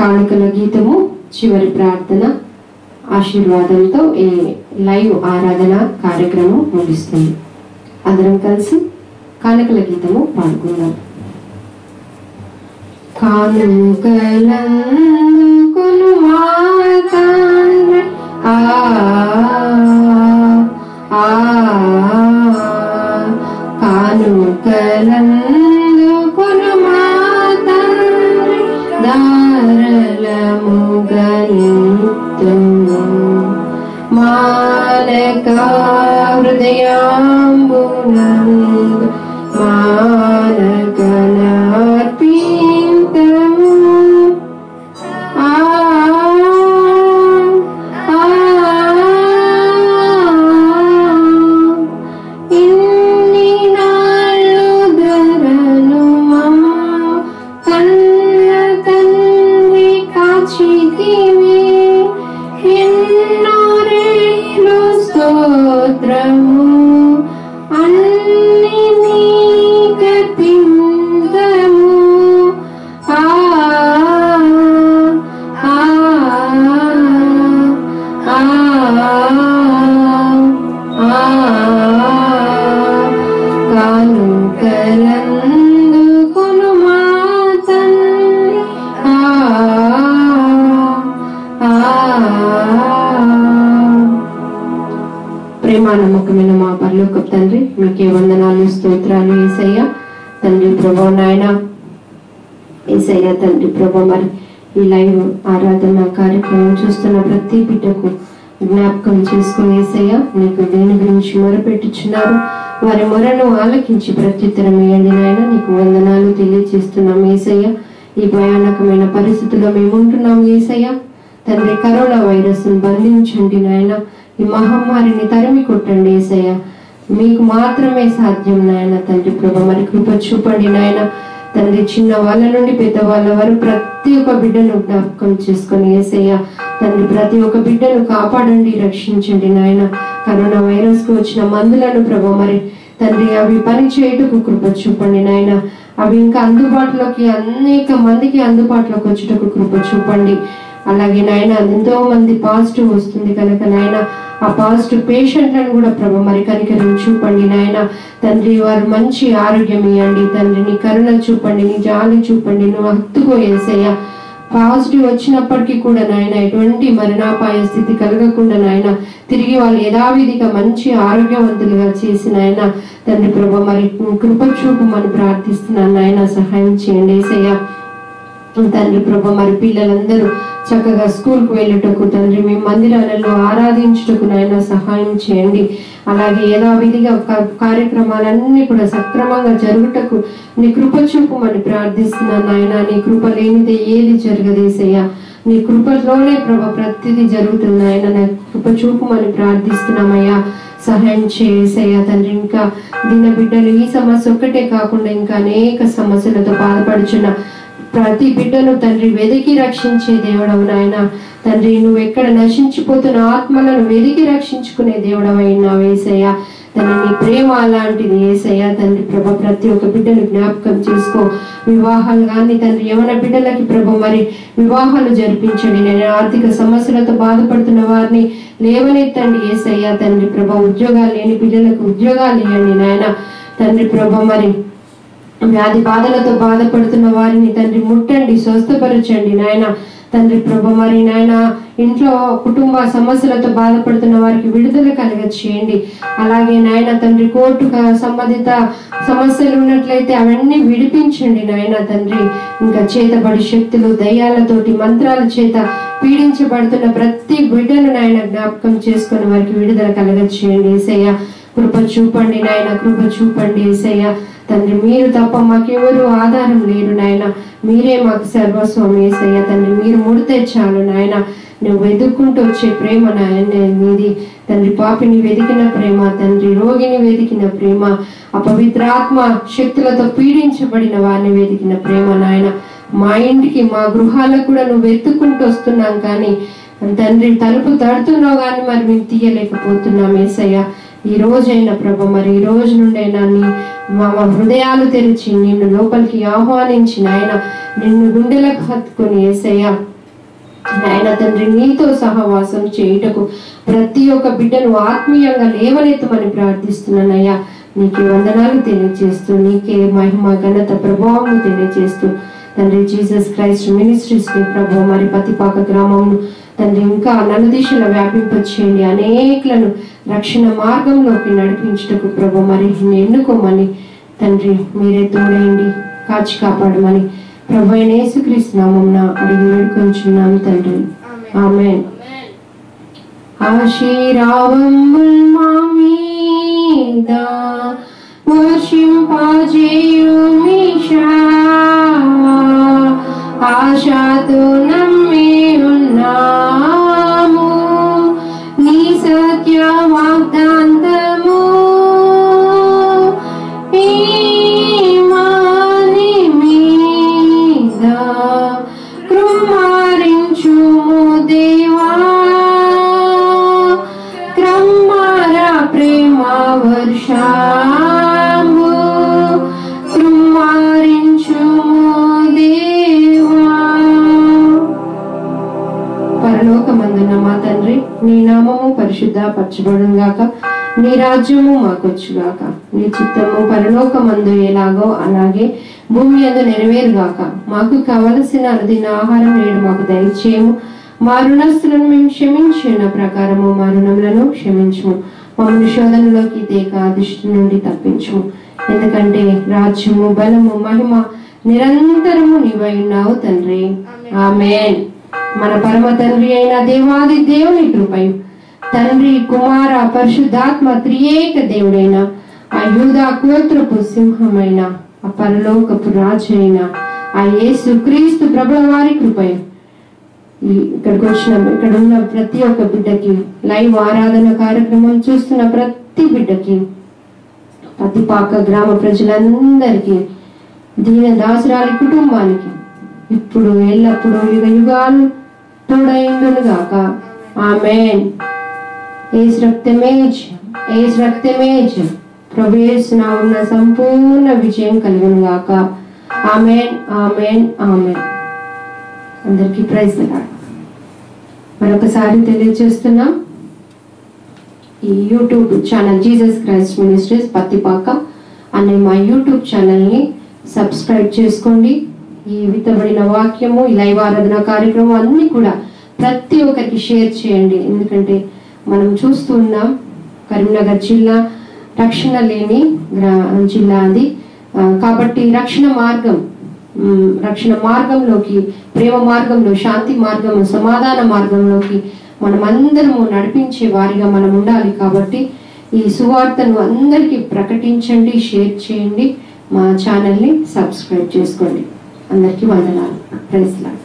కానుకల గీతము చివరి ప్రార్థన ఆశీర్వాదంతో ఈ లైవ్ ఆరాధన కార్యక్రమం ముగిస్తుంది. అందరం కలిసి కానుకల గీతము పాడుకుందాం. కానుకలందుకొను మా తండ్రి ఆ ఆ కానుకలందుకొను మా తండ్రి దారలముగా నిత్యము మానక హృదయాంబునందు మానకనార్పింతము ఇన్ని నాళ్ళు ధరను కన్న తండ్రి కాచితివి ఎన్నో రేలు స్తోత్రము అన్ని నీకర్పింతము ఆ ఆ ఆ కానుకలందుకొను మా తండ్రి ప్రేమ నమ్మకమైన మా పరలోకపు తండ్రి మీకే వందనాలు స్తోత్రాలు యేసయ్య తండ్రి ప్రభు నాయన యేసయ్య తండ్రి ప్రభు మరి ఈ లైవ్ ఆరాధన కార్యక్రమం చూస్తున్న ప్రతి బిడ్డకు జ్ఞాపకం చేసుకుని యేసయ్య నీకు దేని గురించి మొరపెట్టుచున్నారు వారి మొరను ఆలకించి ప్రత్యుత్తరం ఇవ్వండి నాయన నీకు వందనాలు తెలియజేస్తున్నాం యేసయ్య ఈ భయానకమైన పరిస్థితుల్లో మేము ఉంటున్నాం యేసయ్య తండ్రి కరోనా వైరస్ బంధించండి నాయన ఈ మహమ్మారిని తరిమి కొట్టండి యేసయ్య మీకు మాత్రమే సాధ్యం నాయన తండ్రి ప్రభు మరి కృప చూపండి నాయన తండ్రి చిన్న వాళ్ళ నుండి పెద్దవాళ్ళ వరకు ప్రతి ఒక్క బిడ్డను జ్ఞాపకం చేసుకొని యేసయ్య తండ్రి ప్రతి ఒక్క బిడ్డను కాపాడండి రక్షించండి నాయన కరోనా వైరస్ కు వచ్చిన మందులను ప్రభు మరి తండ్రి అవి పని చేయుటకు కృప చూపండి నాయన అవి ఇంకా అందుబాటులోకి అనేక మందికి అందుబాటులోకి వచ్చేటకు కృప చూపండి అలాగే నాయన ఎంతో మంది పాజిటివ్ వస్తుంది కనుక నాయన ఆ పాజిటివ్ పేషెంట్లను కూడా ప్రభు మరి కనికరం చూపండి నాయన తండ్రి వారు మంచి ఆరోగ్యం ఇవ్వండి తండ్రి నీ కరుణ చూపండి నీ జాలి చూపండి నువ్వు హత్తుకో యేసయ్య పాజిటివ్ వచ్చినప్పటికీ కూడా నాయన ఎటువంటి మరణాపాయ స్థితి కలగకుండా నాయన తిరిగి వాళ్ళు యథావిధిగా మంచి ఆరోగ్యవంతులుగా చేసి నాయన తండ్రి ప్రభు మరి కృప చూపమని ప్రార్థిస్తున్నాను నాయన సహాయం చేయండి యేసయ్య తండ్రి ప్రభు మరి పిల్లలందరూ చక్కగా స్కూల్కు వెళ్ళుటకు తండ్రి మీ మందిరాలలో ఆరాధించుటకు నాయన సహాయం చేయండి అలాగే యథావిధిగా కార్యక్రమాలన్నీ కూడా సక్రమంగా జరుగుటకు నీ కృప చూపమని ప్రార్థిస్తున్నాను నాయన నీ కృప లేనిదే ఏది జరగదేసయ్యా నీ కృపలోనే ప్రభు ప్రతిదీ జరుగుతుంది నాయన నా కృప చూపమని ప్రార్థిస్తున్నామయ్యా సహాయం చేసేయ్యా తండ్రి ఇంకా దీని బిడ్డలు ఈ సమస్య ఒక్కటే కాకుండా ఇంకా అనేక సమస్యలతో బాధపడుచున్న ప్రతి బిడ్డను తండ్రి వెదికి రక్షించే దేవుడవు నాయన తండ్రి నువ్వు ఎక్కడ నశించిపోతున్న ఆత్మలను వెదికి రక్షించుకునే దేవుడవైనావు యేసయ్య తండ్రి నీ ప్రేమ అలాంటిది యేసయ్య తండ్రి ప్రభు ప్రతి ఒక్క బిడ్డను జ్ఞాపకం చేసుకో వివాహాలు కానీ తండ్రి యవన బిడ్డలకి ప్రభు మరి వివాహాలు జరిపించండి నేను ఆర్థిక సమస్యలతో బాధపడుతున్న వారిని లేవనెత్తండి యేసయ్య తండ్రి ప్రభు ఉద్యోగాలు లేని పిల్లలకు ఉద్యోగాలు ఇవ్వండి నాయన తండ్రి ప్రభు మరి వ్యాధి బాధలతో బాధపడుతున్న వారిని తండ్రి ముట్టండి స్వస్థపరచండి నాయన తండ్రి ప్రభు మరి నాయన ఇంట్లో కుటుంబ సమస్యలతో బాధపడుతున్న వారికి విడుదల కలగ చేయండి అలాగే నాయన తండ్రి కోర్టు సంబంధిత సమస్యలు ఉన్నట్లయితే అవన్నీ విడిపించండి నాయన తండ్రి ఇంకా చేతబడి శక్తులు దయ్యాలతోటి మంత్రాల చేత పీడించబడుతున్న ప్రతి బిడ్డను నాయన జ్ఞాపకం చేసుకుని వారికి విడుదల కలగ చేయండి యేసయ్య కృప చూపండి నాయన కృప చూపండి యేసయ్య తండ్రి మీరు తప్ప మాకెవరు ఆధారం లేరు నాయన మీరే మాకు సర్వస్వం యేసయ్య తండ్రి మీరు ముడితే చాలు నాయన నువ్వు వెతుక్కుంటూ వచ్చే ప్రేమ నాయన నీది తండ్రి పాపిని వెతికిన ప్రేమ తండ్రి రోగిని వెతికిన ప్రేమ అపవిత్రాత్మ శక్తులతో పీడించబడిన వారిని వెతికిన ప్రేమ నాయన మా ఇంటికి మా గృహాలకు కూడా నువ్వు వెతుక్కుంటూ వస్తున్నాం కానీ తండ్రి తలుపు తడుతున్నావు కానీ మరి మేము తీయలేకపోతున్నాం యేసయ్య ఈ రోజైనా ప్రభు మరి ఈ రోజు నుండైనా నీ మా హృదయాలు తెరిచి నిన్ను లోపలికి ఆహ్వానించి నాయన నిన్ను గుండెలకు హత్తుకొని యేసయ్య నాయన తండ్రి నీతో సహవాసం చేయుటకు ప్రతి ఒక్క బిడ్డను ఆత్మీయంగా లేవనెత్తమని ప్రార్థిస్తున్నానయ్యా. నీకే వందనాలు తెలియజేస్తూ, నీకే మహిమ ఘనత ప్రభావం తెలియజేస్తూ తండ్రి జీసస్ క్రైస్ట్ మినిస్ట్రీస్ ని ప్రభు మరి పతిపాక గ్రామంను తండ్రి ఇంకా నలుదిశలో వ్యాపింపచేయండి. అనేకులను రక్షణ మార్గంలోకి నడిపించుటకు ప్రభు మరి ఎన్నుకోమని తండ్రి మీరే తోడేయండి, కాచి కాపాడమని ప్రభు అయిన యేసుక్రీస్తు నామమున అడిగి వేడుకొంచున్నాము తండ్రి. ఆమేన్. ఆశీర్వాదముల్ మా మీద వర్షింపజేయుమిషా, ఆశతో నమ్మి ఉన్నాము నీ సత్య వాగ్దానము. ఈమాని మీద కృమ్మారించుము దేవా, క్రమ్మర ప్రేమ వర్షము కృమ్మారించుము దేవా. పరలోకమందున్న మా తండ్రి, నీ నామము పరిశుద్ధపరచబడును గాక, నీ రాజ్యము మాకొచ్చుగాక, నీ చిత్తము పరలోకమందు ఎలాగో అలాగే భూమి యందు నెరవేరుగాక. మాకు కావలసిన అనుదిన ఆహారం నేడు మాకు దయచేయము, మా రుణస్తులను మేము క్షమించిన ప్రకారము మా రుణములను క్షమించుము, మమ్మల్ని శోధనలోకి తేక దుష్టి నుండి తప్పించుము. ఎందుకంటే రాజ్యము బలము మహిమ నిరంతరము నీవై ఉన్నావు తండ్రి. ఆమేన్. మన పరమ తండ్రి అయిన దేవాది దేవుని కృపయు తండ్రి కుమార పరిశుద్ధాత్మ త్రియేక దేవుడైన ఆ యూదా గోత్రపు సింహమైన ఆ పరలోకపు రాజు అయిన ఆ యేసు క్రీస్తు ప్రభుల వారి కృపయు ఇక్కడ ఉన్న ప్రతి ఒక్క బిడ్డకి, లైవ్ ఆరాధన కార్యక్రమం చూస్తున్న ప్రతి బిడ్డకి, పతిపాక గ్రామ ప్రజలందరికీ, దీన దాసురాలి కుటుంబానికి ఇప్పుడు ఎల్లప్పుడూ యుగ యుగాలు తోడైండును గాక. ఆమేన్. యేసు రక్తమే ప్రభు యేసు నామమున సంపూర్ణ విజయం కలుగును గాక. ఆమేన్, ఆమేన్, ఆమేన్. అందరికీ ప్రైజ్ ది లార్డ్. మరొకసారి తెలియజేస్తున్నాం, ఈ YouTube channel Jesus Christ ministries Pattipaka అనే మా యూట్యూబ్ ఛానల్ని సబ్స్క్రైబ్ చేసుకోండి. ఈ విత్తబడిన వాక్యము, ఈ లైవ్ ఆరాధన కార్యక్రమం అన్నీ కూడా ప్రతి ఒక్కరికి షేర్ చేయండి. ఎందుకంటే మనం చూస్తూ ఉన్నాం, కరీంనగర్ జిల్లా రక్షణ లేని జిల్లా అది. కాబట్టి రక్షణ మార్గంలోకి, ప్రేమ మార్గంలో, శాంతి మార్గం, సమాధాన మార్గంలోకి మనం అందరము నడిపించే వారిగా మనం ఉండాలి. కాబట్టి ఈ సువార్తను అందరికీ ప్రకటించండి, షేర్ చేయండి, మా ఛానల్ని సబ్స్క్రైబ్ చేసుకోండి. అందరికీ వందనాలు. Praise lord.